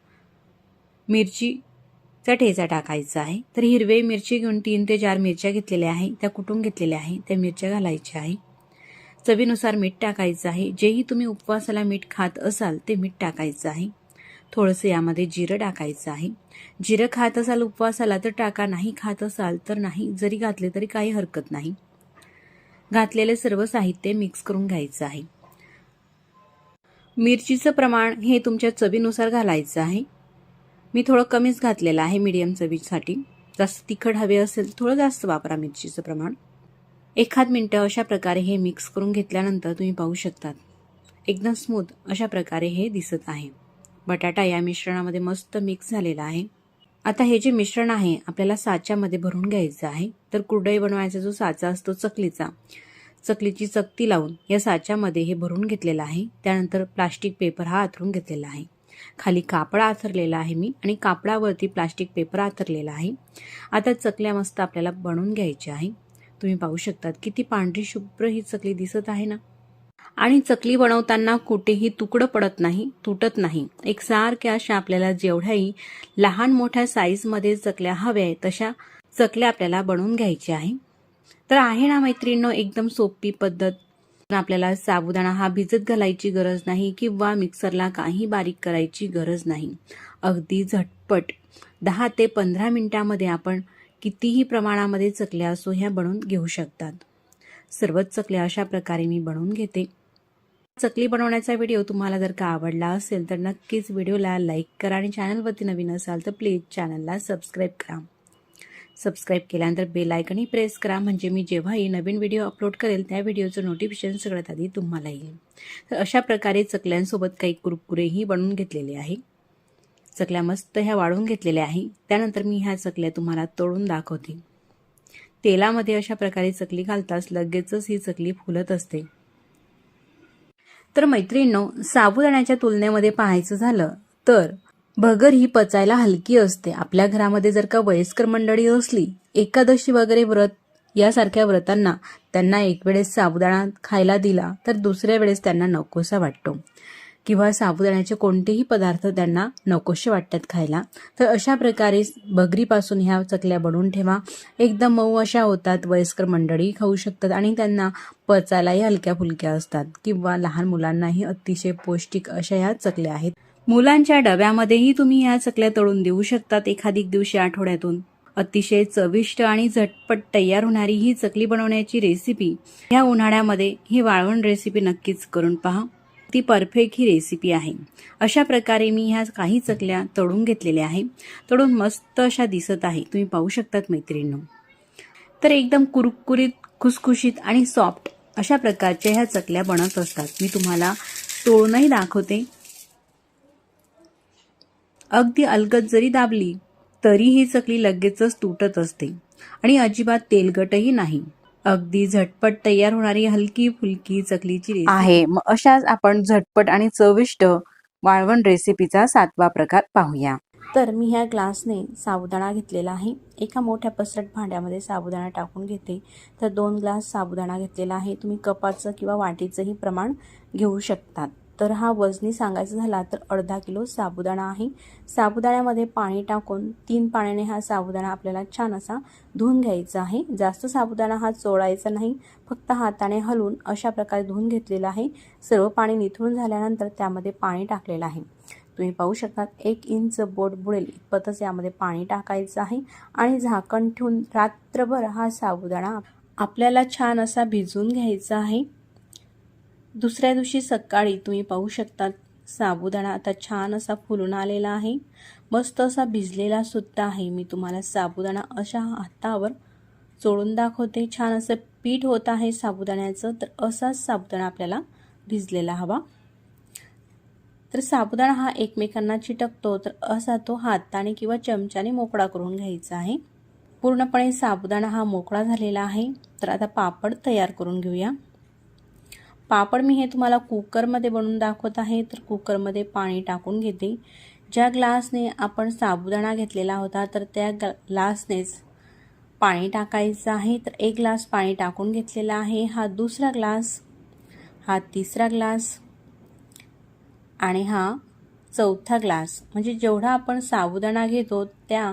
मिरचीचा ठेचा टाकायचा आहे. तर हिरवी मिरची घेऊन 3 ते 4 मिरच्या घेतलेल्या आहे. त्या कुटून घेतलेल्या आहे. त्या मिरच्या घालायच्या आहे. चवीनुसार मीठ टाकायचं आहे. जेही तुम्ही उपवासाला मीठ खात असाल ते मीठ टाकायचं आहे. थोडंसं यामध्ये जिरं टाकायचं आहे. जिरं खात असाल उपवासाला तर टाका, नाही खात असाल तर नाही. जरी घातले तरी काही हरकत नाही. घातलेले सर्व साहित्य मिक्स करून घ्यायचं आहे। मिरचीचं प्रमाण हे तुमच्या चवीनुसार घालायचं आहे। मी थोडं कमीच घातलेलं आहे मीडियम चवीसाठी। जास्त तिखट हवे असेल थोडं जास्त वापरा मिरचीचं प्रमाण। 1 मिनिट अशा प्रकारे हे मिक्स करून घेतल्यानंतर तुम्ही पाहू शकतात एकदम स्मूथ अशा प्रकारे हे दिसत आहे। बटाटा या मिश्रणामध्ये मस्त मिक्स झालेला आहे। आता हे जे मिश्रण आहे आपल्याला साच्यामध्ये भरून घ्यायचं आहे। तर कुरडई बनवायचा जो साचा असतो चकलीची चकती लावून या साच्यामध्ये हे भरून घेतलेलं आहे। त्यानंतर प्लास्टिक पेपर हा आथरून घेतलेला आहे। खाली कापड आथरलेला आहे मी आणि कापडावरती प्लास्टिक पेपर आथरलेला आहे। आता चकल्या मस्त आपल्याला बनवून घ्यायच्या आहे। तुम्ही पाहू शकतात किती पांढरी शुभ्र ही चकली दिसत आहे ना। आणि चकली बनवताना कुठेही तुकडं पडत नाही, तुटत नाही। एकसारख्या अशा आपल्याला जेवढ्याही लहान मोठ्या साईजमध्ये चकल्या हव्या आहेत तशा चकल्या आपल्याला बनवून घ्यायच्या आहे। तर आहे ना मैत्रिणींनो एकदम सोपी पद्धत। आपल्याला साबुदाणा हा भिजत घालायची गरज नाही किंवा मिक्सरला काही बारीक करायची गरज नाही। अगदी झटपट 10 ते 15 मिनिटांमध्ये आपण कितीही प्रमाणामध्ये चकल्या असो ह्या बनवून घेऊ शकतात। सर्वच चकल्या अशा प्रकारे मी बनवून घेते। चकली बनवण्याचा व्हिडिओ तुम्हाला जर का आवडला असेल तर नक्कीच व्हिडिओला लाईक करा आणि चॅनलवरती नवीन असाल तर प्लीज चॅनलला सबस्क्राईब करा। सबस्क्राईब केल्यानंतर बेल आयकॉन प्रेस करा म्हणजे मी जेव्हाही नवीन व्हिडिओ अपलोड करेल त्या व्हिडिओचं नोटिफिकेशन सगळ्यात आधी तुम्हाला येईल। तर अशा प्रकारे चकल्यांसोबत काही कुरकुरेही बनवून घेतलेले आहे। चकल्या मस्त ह्या वाळून घेतलेल्या आहे। त्यानंतर मी ह्या चकल्या तुम्हाला तळून दाखवते। तेलामध्ये अशा प्रकारे चकली घालताच लगेचच ही चकली फुलत असते। तर मैत्रिणींनो साबुदाण्याच्या तुलनेमध्ये पाहायचं झालं तर भगर ही पचायला हलकी असते। आपल्या घरामध्ये जर का वयस्कर मंडळी असली, एकादशी वगैरे व्रत यासारख्या व्रतांना त्यांना एक वेळेस साबुदाणा खायला दिला तर दुसऱ्या वेळेस त्यांना नकोसा वाटतो किंवा साबुदाण्याचे कोणतेही पदार्थ त्यांना नकोसे वाटतात खायला। तर अशा प्रकारे भगरीपासून ह्या चकल्या बनवून ठेवा। एकदम मऊ अशा होतात, वयस्कर मंडळी खाऊ शकतात आणि त्यांना पचायलाही हलक्या फुलक्या असतात किंवा लहान मुलांनाही अतिशय पौष्टिक अशा ह्या चकल्या आहेत। मुलांच्या डब्यामध्येही तुम्ही ह्या चकल्या तळून देऊ शकतात एखादी दिवशी आठवड्यातून। अतिशय चविष्ट आणि झटपट तयार होणारी ही चकली बनवण्याची रेसिपी ह्या उन्हाळ्यामध्ये ही वाळवण रेसिपी नक्कीच करून पहा। ती परफेक्ट ही रेसिपी आहे। अशा प्रकारे मी ह्या काही चकल्या तळून घेतलेल्या आहे। तळून मस्त अशा दिसत आहे, तुम्ही पाहू शकतात मैत्रिणींनो। तर एकदम कुरकुरीत, खुसखुशीत आणि सॉफ्ट अशा प्रकारच्या ह्या चकल्या बनत असतात। मी तुम्हाला तळूनही दाखवते। अगदी अलगद जरी दाबली तरी ही चकली लगेचच तुटत असते आणि अजिबात तेलकटही नाही। अगदी झटपट तयार होणारी हलकी फुलकी चकलीची रेसिपी आहे। मग अशाच आपण झटपट आणि चविष्ट वाळवण रेसिपीचा 7वा प्रकार पाहूया। तर मी ह्या ग्लासने साबुदाणा घेतलेला आहे। एका मोठ्या पसरट भांड्यामध्ये साबुदाणा टाकून घेते। तर 2 ग्लास साबुदाणा घेतलेला आहे। तुम्ही कपाचं किंवा वाटीचंही प्रमाण घेऊ शकतात। तर हा वजनी सांगायचा झाला तर अर्धा किलो साबुदाणा आहे। साबुदाण्यामध्ये पाणी टाकून 3 पाण्याने हा साबुदाणा आपल्याला छान असा धुवून घ्यायचा आहे। जास्त साबुदाणा हा चोळायचा नाही, फक्त हाताने हलवून अशा प्रकारे धुवून घेतलेला आहे। सर्व पाणी निथळून झाल्यानंतर त्यामध्ये पाणी टाकलेलं आहे। तुम्ही पाहू शकतात 1 इंच बोट बुडेल इतपतच यामध्ये पाणी टाकायचं आहे आणि झाकण ठेवून रात्रभर हा साबुदाणा आपल्याला छान असा भिजवून घ्यायचा आहे। दुसऱ्या दिवशी सकाळी तुम्ही पाहू शकतात साबुदाणा आता छान असा फुलून आलेला आहे, मस्त असा भिजलेला सुद्धा आहे। मी तुम्हाला साबुदाणा अशा हातावर चोळून दाखवते। छान असं पीठ होत आहे साबुदाण्याचं। तर असाच साबुदाणा आपल्याला भिजलेला हवा। तर साबुदाणा हा एकमेकांना चिटकतो तर असा तो हाताने किंवा चमच्याने मोकळा करून घ्यायचा आहे। पूर्णपणे साबुदाणा हा मोकळा झालेला आहे। तर आता पापड तयार करून घेऊया। पापड मी हे तुम्हाला कुकरमध्ये बनवून दाखवत आहे। तर कुकरमध्ये पाणी टाकून घेते। ज्या ग्लासने आपण साबुदाणा घेतलेला होता तर त्या ग्लासनेच पाणी टाकायचं आहे। तर 1 ग्लास पाणी टाकून घेतलेला आहे। हा दुसरा ग्लास, हा तिसरा ग्लास आणि हा चौथा ग्लास, म्हणजे जेवढा आपण साबुदाणा घेतो त्या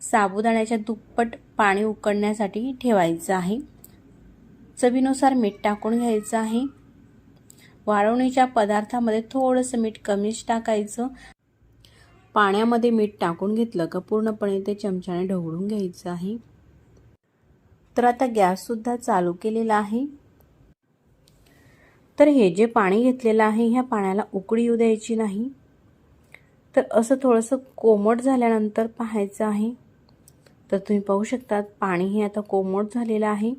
साबुदाण्याच्या दुप्पट पाणी उकळण्यासाठी ठेवायचं आहे। चवीनुसार मीठ टाकून घ्यायचं आहे। वाळवणीच्या पदार्थामध्ये थोडंसं मीठ कमीच टाकायचं। पाण्यामध्ये मीठ टाकून घेतलं का पूर्णपणे ते चमच्याने ढवळून घ्यायचं आहे। तर आता गॅस सुद्धा चालू केलेला आहे। तर हे जे पाणी घेतलेलं आहे ह्या पाण्याला उकळी येऊ द्यायची नाही। तर असं थोडंसं कोमट झाल्यानंतर पाहायचं आहे। तर तुम्ही पाहू शकता पाणी हे आता कोमट झालेलं आहे।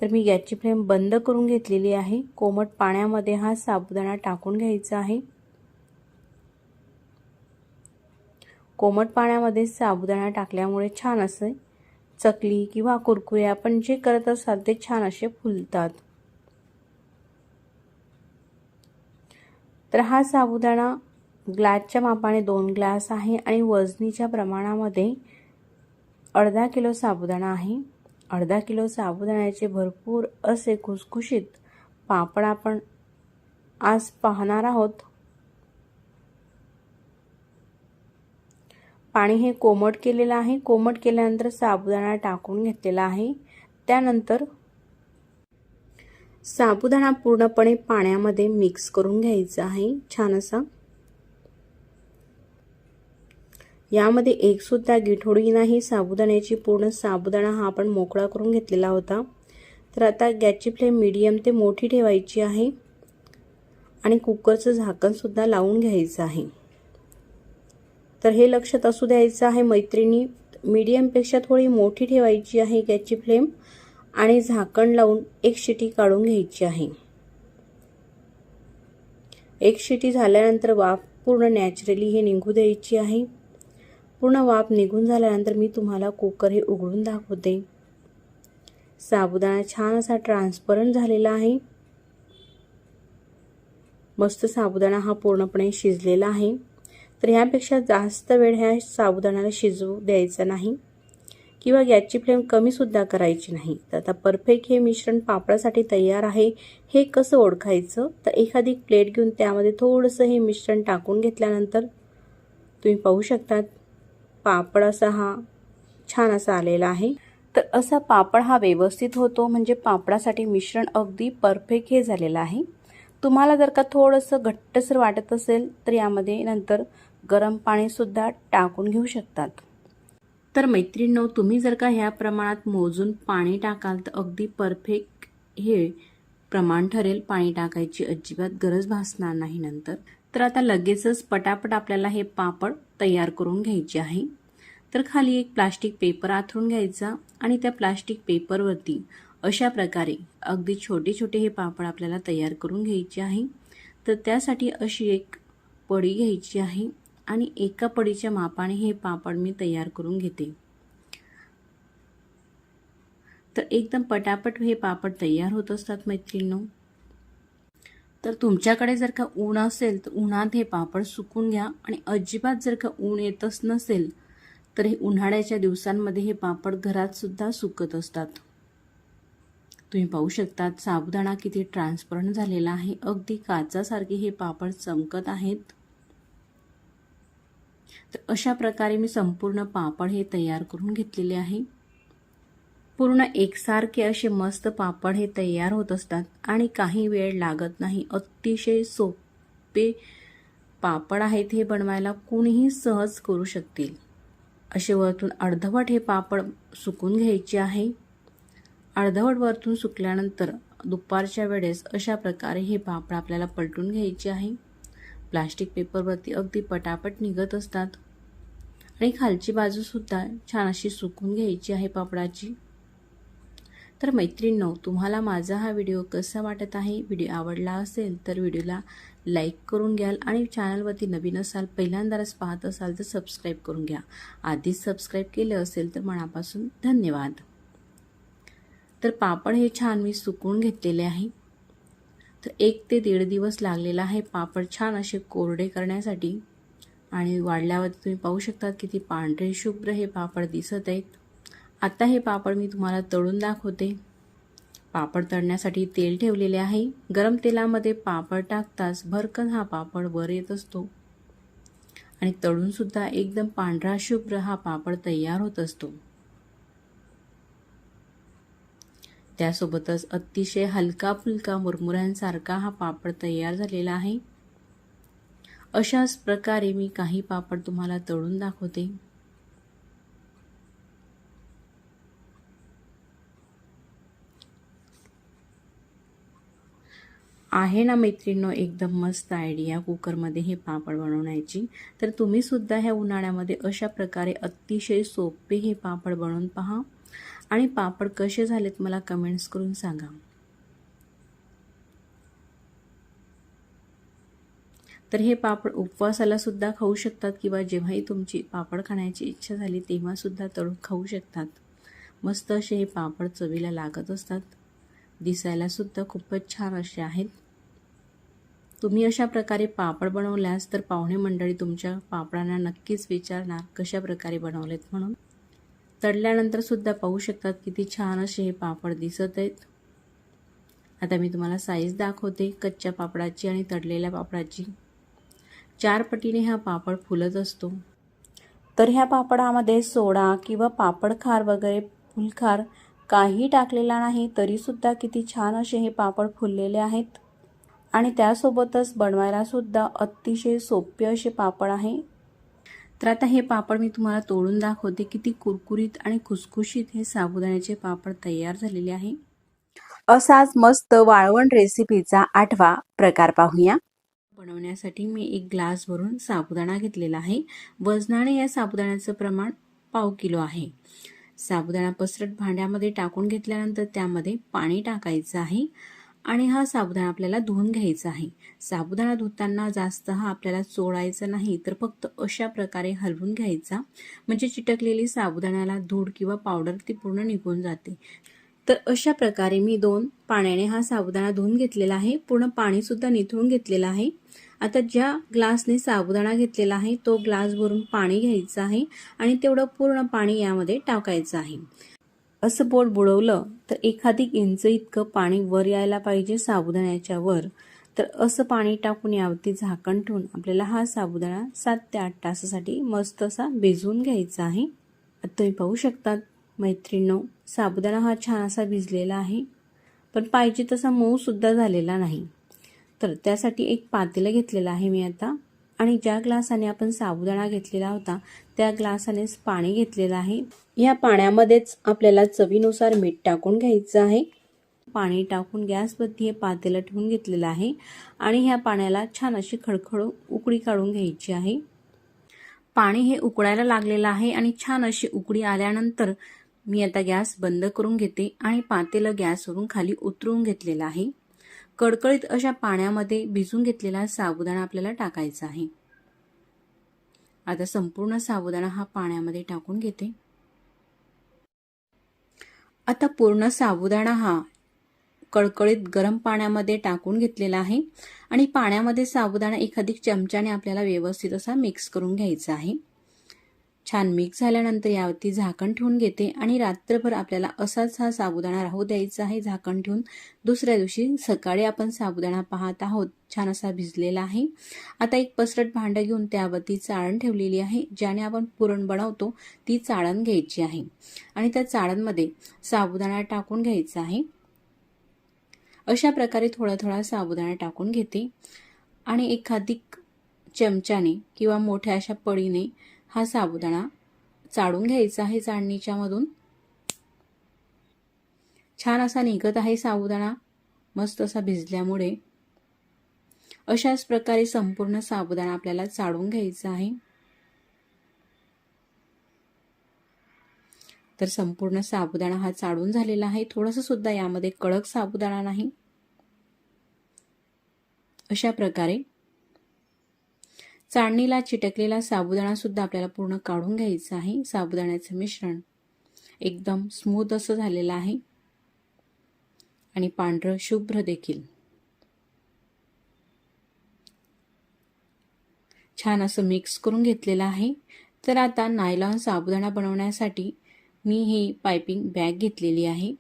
तर मी गॅसची फ्लेम बंद करून घेतलेली आहे। कोमट पाण्यामध्ये हा साबुदाणा टाकून घ्यायचा आहे। कोमट पाण्यामध्ये साबुदाणा टाकल्यामुळे छान असे चकली किंवा कुरकुरे आपण जे करत असाल ते छान असे फुलतात। तर हा साबुदाणा ग्लासच्या मापाने 2 ग्लास आहे आणि वजनीच्या प्रमाणामध्ये अर्धा किलो साबुदाणा आहे। अर्धा किलो साबुदाण्याचे भरपूर असे खुसखुशीत पापड आपण आज पाहणार आहोत। पाणी हे कोमट केलेलं आहे। कोमट केल्यानंतर साबुदाणा टाकून घेतलेला आहे। त्यानंतर साबुदाणा पूर्णपणे पाण्यामध्ये मिक्स करून घ्यायचा आहे छान असा। यामध्ये एक सुद्धा गिठोडी नाही साबुदाण्याची, पूर्ण साबुदाणा हा आपण मोकळा करून घेतलेला होता। तर आता गॅसची फ्लेम मीडियम ते मोठी ठेवायची आहे आणि कुकरचं झाकण सुद्धा लावून घ्यायचं आहे। तर हे लक्षात असू द्यायचं आहे मैत्रिणी, मीडियम पेक्षा थोडी मोठी ठेवायची आहे गॅसची फ्लेम आणि झाकण लावून एक शिटी काढून घ्यायची आहे। एक शिटी झाल्यानंतर वाफ पूर्ण नॅचरली हे निघू द्यायची आहे। पूर्ण वाफ निघून झाल्यानंतर मी तुम्हाला कुकर हे उघडून दाखवते। साबुदाणा छान असा ट्रान्सपरंट झालेला आहे। मस्त साबुदाणा हा पूर्णपणे शिजलेला आहे। तर यापेक्षा जास्त वेळ ह्या साबुदाण्याला शिजवू द्यायचा नाही किंवा गॅसची फ्लेम कमी सुद्धा करायची नाही। तर आता परफेक्ट हे मिश्रण पापडासाठी तयार आहे। हे कसं ओळखायचं, तर एखादी प्लेट घेऊन त्यामध्ये थोडंसं हे मिश्रण टाकून घेतल्यानंतर तुम्ही पाहू शकता पापड असा हा छान असा आलेला आहे। तर असा पापड हा व्यवस्थित होतो म्हणजे पापडासाठी मिश्रण अगदी परफेक्ट हे झालेलं आहे। तुम्हाला जर का थोडंसं घट्टसर वाटत असेल तर यामध्ये नंतर गरम पाणी सुद्धा टाकून घेऊ शकतात। तर मैत्रिणींनो, तुम्ही जर का ह्या प्रमाणात मोजून पाणी टाकाल तर अगदी परफेक्ट हे प्रमाण ठरेल। पाणी टाकायची अजिबात गरज भासणार नाही नंतर। तर आता लगेचच पटापट आपल्याला हे पापड तयार करून घ्यायचे आहे। तर खाली एक प्लास्टिक पेपर आथरून घ्यायचा आणि त्या प्लास्टिक पेपरवरती अशा प्रकारे अगदी छोटे छोटे हे पापड आपल्याला तयार करून घ्यायचे आहे। तर त्यासाठी अशी एक पडी घ्यायची आहे आणि एका पडीच्या मापाने हे पापड मी तयार करून घेते। तर एकदम पटापट हे पापड तयार होत असतात मैत्रिणींनो। तर तुमच्याकडे जर का ऊन असेल तर उन्हात हे पापड सुकून घ्या आणि अजिबात जर का ऊन येतच नसेल तर हे उन्हाळ्याच्या दिवसांमध्ये हे पापड घरात सुद्धा सुकत असतात। तुम्ही पाहू शकता साबुदाणा किती ट्रान्सपरंट झालेला आहे। अगदी काचासारखे हे पापड चमकत आहेत। तर अशा प्रकारे मी संपूर्ण पापड हे तयार करून घेतलेले आहे। पूर्ण एकसारखे असे मस्त पापड हे तयार होत असतात आणि काही वेळ लागत नाही। अतिशय सोपे पापड आहेत हे बनवायला, कोणीही सहज करू शकतील। असे वरतून अर्धवट हे पापड सुकून घ्यायचे आहे। अर्धवट वरतून सुकल्यानंतर दुपारच्या वेळेस अशा प्रकारे हे पापड आपल्याला पलटून घ्यायचे आहे। प्लास्टिक पेपरवरती अगदी पटापट निघत असतात आणि खालची बाजू सुद्धा छान अशी सुकून घ्यायची आहे पापडाची। तर मैत्रिणींनो, तुम्हाला माझा हा व्हिडिओ कसा वाटत आहे? व्हिडिओ आवडला असेल तर व्हिडिओला लाईक करून घ्याल आणि चॅनलवरती नवीन असाल, पहिल्यांदाच पाहत असाल तर सबस्क्राईब करून घ्या। आधीच सबस्क्राईब केले असेल तर मनापासून धन्यवाद। तर पापड हे छान मी सुकवून घेतलेले आहे। तर 1 ते 1.5 दिवस लागलेला आहे पापड छान असे कोरडे करण्यासाठी आणि वाढल्यावर तुम्ही पाहू शकता किती पांढरे शुभ्र हे पापड दिसत आहेत। आता हे पापड मी तुम्हाला तळून दाखवते। पापड तळण्यासाठी तेल ठेवलेले आहे। गरम तेलामध्ये पापड टाकताच भरकन हा पापड वर येत असतो आणि तळून सुद्धा एकदम पांढरा शुभ्र हा पापड तयार होत असतो। त्यासोबतच अतिशय हलका फुलका मुरमुऱ्यांसारखा हा पापड तयार झालेला आहे। अशाच प्रकारे मी काही पापड तुम्हाला तळून दाखवते। आहे ना मैत्रिणींनो, एकदम मस्त आयडिया कुकरमध्ये हे पापड बनवण्याची. तर तुम्ही सुद्धा ह्या उन्हाळ्यामध्ये अशा प्रकारे अतिशय सोपे हे पापड बनवून पहा आणि पापड कसे झालेत मला कमेंट्स करून सांगा. तर हे पापड उपवासाला सुद्धा खाऊ शकतात किंवा जेव्हाही तुमची पापड खाण्याची इच्छा झाली तेव्हा सुद्धा तळून खाऊ शकतात. मस्त असे हे पापड चवीला लागत असतात. दिसायला सुद्धा खूपच छान असे आहेत. तुम्ही अशा प्रकारे पापड बनवल्यास तर पाहुणे मंडळी तुमच्या पापडांना नक्कीच विचारणार कशा प्रकारे बनवलेत म्हणून. तळल्यानंतर सुद्धा पाहू शकतात किती छान असे हे पापड दिसत आहेत. आता मी तुम्हाला साईज दाखवते कच्च्या पापडाची आणि तळलेल्या पापडाची. 4 पटीने हा पापड फुलत असतो. तर ह्या पापडामध्ये सोडा किंवा पापड खार वगैरे फुलखार काही टाकलेला नाही, तरी सुद्धा किती छान असे हे पापड फुललेले आहेत. आणि त्यासोबतच बनवायला सुद्धा अतिशय सोपे असे पापड आहे. तर आता हे पापड मी तुम्हाला तोडून दाखवते. किती कुरकुरीत आणि खुसखुशीत हे साबुदाण्याचे पापड तयार झालेले आहे. असाच मस्त वाळवण रेसिपीचा 8वा प्रकार पाहूया. बनवण्यासाठी मी 1 ग्लास भरून साबुदाणा घेतलेला आहे. वजनाने या साबुदाण्याचं प्रमाण पाव किलो आहे. साबुदाणा पसरट भांड्यामध्ये टाकून घेतल्यानंतर त्यामध्ये पाणी टाकायचं आहे आणि हा साबुदाणा आपल्याला धुवून घ्यायचा आहे. साबुदाणा धुताना जास्त हा आपल्याला चोळायचा नाही, तर फक्त अशा प्रकारे हलवून घ्यायचा, म्हणजे चिटकलेली साबुदाण्याला धूळ किंवा पावडर ती पूर्ण निघून जाते. तर अशा प्रकारे मी 2 पाण्याने हा साबुदाणा धुवून घेतलेला आहे. पूर्ण पाणी सुद्धा निथळून घेतलेलं आहे. आता ज्या ग्लासने साबुदाणा घेतलेला आहे तो ग्लास भरून पाणी घ्यायचं आहे आणि तेवढं पूर्ण पाणी यामध्ये टाकायचं आहे. असं बोट बुडवलं तर 1 इंच इतकं पाणी वर यायला पाहिजे साबुदाण्याच्या वर. तर असं पाणी टाकून यावरती झाकण ठेवून आपल्याला हा साबुदाणा 7 ते 8 तासासाठी मस्त असा भिजवून घ्यायचा आहे. आता तुम्ही पाहू शकता मैत्रिणींनो, साबुदाणा हा छान असा भिजलेला आहे, पण पाहिजे तसा मऊ सुद्धा झालेला नाही. तर त्यासाठी एक पातेलं घेतलेलं आहे मी आता, आणि ज्या ग्लासाने आपण साबुदाणा घेतलेला होता त्या ग्लासानेच पाणी घेतलेलं आहे. या पाण्यामध्येच आपल्याला चवीनुसार मीठ टाकून घ्यायचं आहे. पाणी टाकून गॅसवरती हे पातेलं ठेवून घेतलेलं आहे आणि ह्या पाण्याला छान अशी खडखड उकळी काढून घ्यायची आहे. पाणी हे उकळायला लागलेलं आहे आणि छान अशी उकळी आल्यानंतर मी आता गॅस बंद करून घेते आणि पातेलं गॅसवरून खाली उतरवून घेतलेलं आहे. कडकडीत अशा पाण्यामध्ये भिजून घेतलेला साबुदाणा आपल्याला टाकायचा आहे. आता संपूर्ण साबुदाणा हा पाण्यामध्ये टाकून घेते. आता पूर्ण साबुदाणा हा कडकडीत गरम पाण्यामध्ये टाकून घेतलेला आहे आणि पाण्यामध्ये साबुदाणा 1 चमच्याने आपल्याला व्यवस्थित असा मिक्स करून घ्यायचा आहे. छान मिक्स झाल्यानंतर यावरती झाकण ठेवून घेते आणि रात्रभर आपल्याला असाच हा साबुदाणा राहू द्यायचा आहे झाकण ठेवून. दुसऱ्या दिवशी सकाळी आपण साबुदाणा पाहत आहोत छान असा भिजलेला आहे. आता एक पसरट भांडं घेऊन त्यावरती चाळण ठेवलेली आहे, ज्याने आपण पुरण बनवतो ती चाळण घ्यायची आहे आणि त्या चाळणमध्ये साबुदाणा टाकून घ्यायचा आहे. अशा प्रकारे थोडा थोडा साबुदाणा टाकून घेते आणि 1 चमच्याने किंवा मोठ्या अशा पळीने हा साबुदाणा चाळून घ्यायचा आहे चाळणीच्या मधून. छान असा निघत आहे साबुदाणा मस्त असा भिजल्यामुळे. अशाच प्रकारे संपूर्ण साबुदाणा आपल्याला चाळून घ्यायचा आहे. तर संपूर्ण साबुदाणा हा चाळून झालेला आहे. थोडंसं सुद्धा यामध्ये कडक साबुदाणा नाही. अशा प्रकारे चाळणीला चिटकलेला साबुदाणा सुद्धा आपल्याला पूर्ण काढून घ्यायचा आहे. साबुदाण्याचे मिश्रण एकदम स्मूथ असं झालेलं आहे आणि पांढरं शुभ्र देखील. छान असं मिक्स करून घेतलेलं आहे. तर आता नायलॉन साबुदाणा बनवण्यासाठी मी ही पाइपिंग बॅग घेतलेली आहे.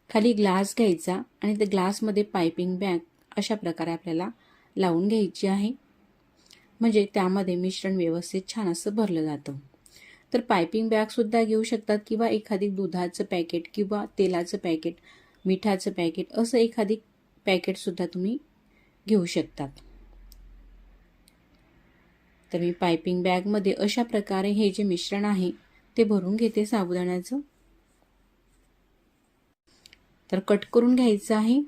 खाली ग्लास घ्यायचा आणि त्या ग्लासमध्ये पाइपिंग बॅग अशा प्रकारे आपल्याला लावून घ्यायची आहे, म्हणजे त्यामध्ये मिश्रण व्यवस्थित छान असं भरलं जातं. तर पाइपिंग बॅग सुद्धा घेऊ शकतात किंवा 1 दुधाचं पॅकेट किंवा तेलाचं पॅकेट, मिठाचं पॅकेट असं 1 पॅकेट सुद्धा तुम्ही घेऊ शकतात. तर मी पाइपिंग बॅगमध्ये अशा प्रकारे हे जे मिश्रण आहे ते भरून घेते साबुदाण्याचं. तर कट करून घ्यायचं आहे.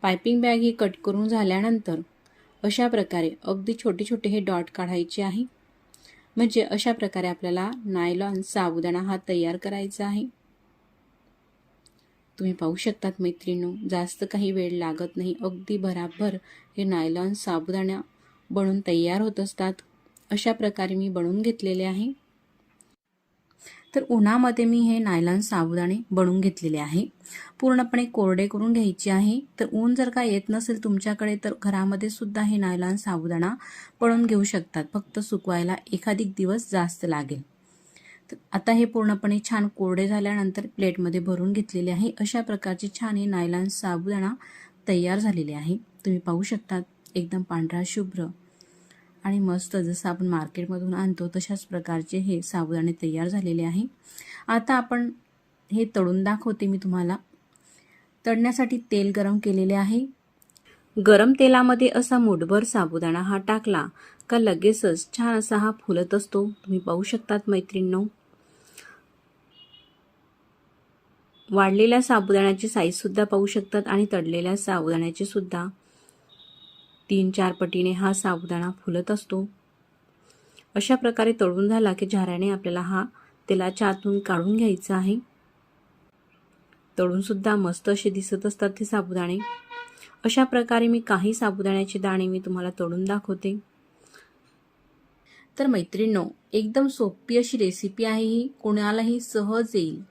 पायपिंग बॅग ही कट करून झाल्यानंतर अशा प्रकारे अगदी छोटे छोटे हे डॉट काढायचे आहे. म्हणजे अशा प्रकारे आपल्याला नायलॉन साबुदाणा हा तयार करायचा आहे. तुम्ही पाहू शकतात मैत्रिणींनो, जास्त काही वेळ लागत नाही. अगदी भराभर हे नायलॉन साबुदाणा बनून तयार होत असतात. अशा प्रकारे मी बनवून घेतलेले आहे. तर उन्हामध्ये मी हे नायलॉन साबुदाणे बनवून घेतलेले आहे. पूर्णपणे कोरडे करून घ्यायचे आहे. तर ऊन जर का येत नसेल तुमच्याकडे तर घरामध्ये सुद्धा हे नायलॉन साबुदाणा बनवून घेऊ शकतात. फक्त सुकवायला एखादी दिवस जास्त लागेल. तर आता हे पूर्णपणे छान कोरडे झाल्यानंतर प्लेटमध्ये भरून घेतलेले आहे. अशा प्रकारचे छान हे नायलॉन साबुदाणा तयार झालेले आहे. तुम्ही पाहू शकता एकदम पांढरा शुभ्र आणि मस्त जसं आपण मार्केटमधून आणतो तशाच प्रकारचे हे साबुदाणे तयार झालेले आहे. आता आपण हे तळून दाखवते मी तुम्हाला. तळण्यासाठी तेल गरम केलेले आहे. गरम तेलामध्ये असा मुठभर साबुदाणा हा टाकला का लगेचच छान असा हा फुलत असतो. तुम्ही पाहू शकतात मैत्रिणींनो. वाढलेल्या साबुदाण्याची साईज सुद्धा पाहू शकतात आणि तळलेल्या साबुदाण्याची सुद्धा 3-4 पटीने हा साबुदाणा फुलत असतो. अशा प्रकारे तळून झाला की झाऱ्याने आपल्याला हा तेलाच्या आतून काढून घ्यायचा आहे. तळून सुद्धा मस्त असे दिसत असतात हे साबुदाणे. अशा प्रकारे मी काही साबुदाण्याचे दाणे मी तुम्हाला तळून दाखवते. तर मैत्रिणींनो, एकदम सोपी अशी रेसिपी आहे ही. कोणालाही सहज येईल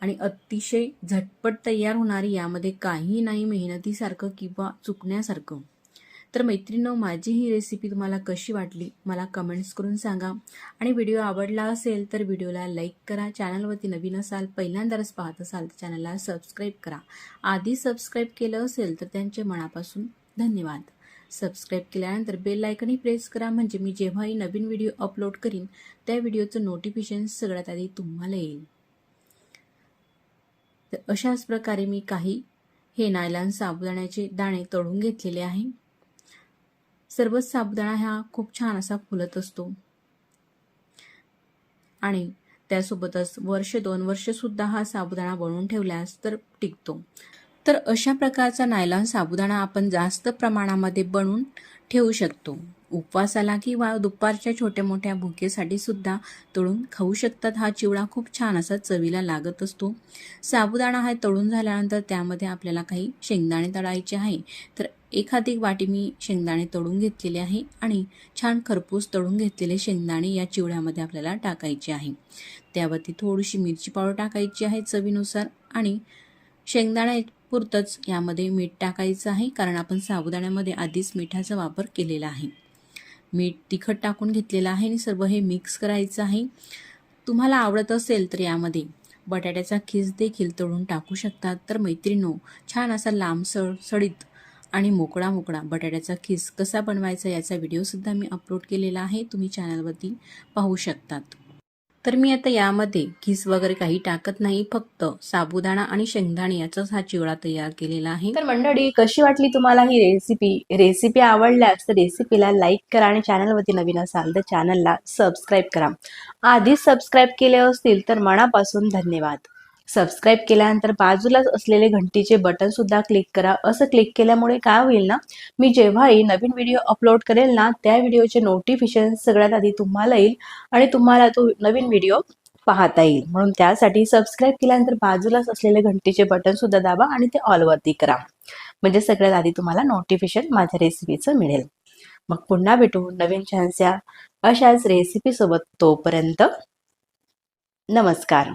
आणि अतिशय झटपट तयार होणारी. यामध्ये काही नाही मेहनतीसारखं किंवा चुकण्यासारखं. तर मैत्रिणींनो, माझी ही रेसिपी तुम्हाला कशी वाटली मला कमेंट्स करून सांगा. आणि व्हिडिओ आवडला असेल तर व्हिडिओला लाईक करा. चॅनलवरती नवीन असाल, पहिल्यांदाच पाहत असाल तर चॅनलला सबस्क्राईब करा. आधी सबस्क्राईब केलं असेल तर त्यांचे मनापासून धन्यवाद. सबस्क्राईब केल्यानंतर बेल आयकॉनही प्रेस करा. म्हणजे मी जेव्हाही नवीन व्हिडिओ अपलोड करीन त्या व्हिडिओचं नोटिफिकेशन सगळ्यात आधी तुम्हाला येईल. तर अशाच प्रकारे मी काही हे नायलॉन साबुदाण्याचे दाणे तळून घेतलेले आहे. सर्वच साबुदाणा हा खूप छान असा फुलत असतो आणि त्यासोबतच 1-2 वर्ष सुद्धा हा साबुदाणा बनवून ठेवल्यास तर टिकतो. तर अशा प्रकारचा नायलॉन साबुदाणा आपण जास्त प्रमाणामध्ये बनवून ठेवू शकतो. उपवासाला किंवा दुपारच्या छोट्या मोठ्या भुकेसाठी सुद्धा तळून खाऊ शकतात. हा चिवडा खूप छान असा चवीला लागत असतो. साबुदाणा हा तळून झाल्यानंतर त्यामध्ये आपल्याला काही शेंगदाणे तळायचे आहे. तर एखादी वाटी मी शेंगदाणे तळून घेतलेले आहे आणि छान खरपूस तळून घेतलेले शेंगदाणे या चिवड्यामध्ये आपल्याला टाकायचे आहे. त्यावरती थोडीशी मिरची पावडर टाकायची आहे चवीनुसार आणि शेंगदाणे पुरतच यामध्ये मीठ टाकायचं आहे. कारण आपण साबुदाण्यामध्ये आधीच मिठाचा वापर केलेला आहे. मीठ तिखट टाकून घेतलेलं आहे आणि सर्व हे मिक्स करायचं आहे. तुम्हाला आवडत असेल तर यामध्ये बटाट्याचा खीस देखील तळून टाकू शकतात. तर मैत्रिणींनो, छान असा लांबसळीत आणि मोकळा बटाट्याचा खीस कसा बनवायचा याचा व्हिडिओसुद्धा मी अपलोड केलेला आहे. तुम्ही चॅनलवरती पाहू शकतात. तर मी आता यामध्ये खीस वगैरे काही टाकत नाही. फक्त साबुदाणा आणि शेंगदाणे याचाच हा चिवडा तयार केलेला आहे. तर मंडळी, कशी वाटली तुम्हाला ही रेसिपी आवडल्यास तर रेसिपीला लाईक करा आणि चॅनलवरती नवीन असाल तर चॅनलला सबस्क्राईब करा. आधीच सबस्क्राईब केले असतील तर मनापासून धन्यवाद. सबस्क्राईब केल्यानंतर बाजूलाच असलेले घंटीचे बटन सुद्धा क्लिक करा. असं क्लिक केल्यामुळे काय होईल ना, मी जेव्हाही नवीन व्हिडिओ अपलोड करेल ना त्या व्हिडिओचे नोटिफिकेशन सगळ्यात आधी तुम्हाला येईल आणि तुम्हाला तो नवीन व्हिडिओ पाहता येईल. म्हणून त्यासाठी सबस्क्राईब केल्यानंतर बाजूलाच असलेले घंटीचे बटन सुद्धा दाबा आणि ते ऑलवरती करा. म्हणजे सगळ्यात आधी तुम्हाला नोटिफिकेशन माझ्या रेसिपीचं मिळेल. मग पुन्हा भेटू नवीन छानशा अशाच रेसिपी सोबत. तोपर्यंत नमस्कार.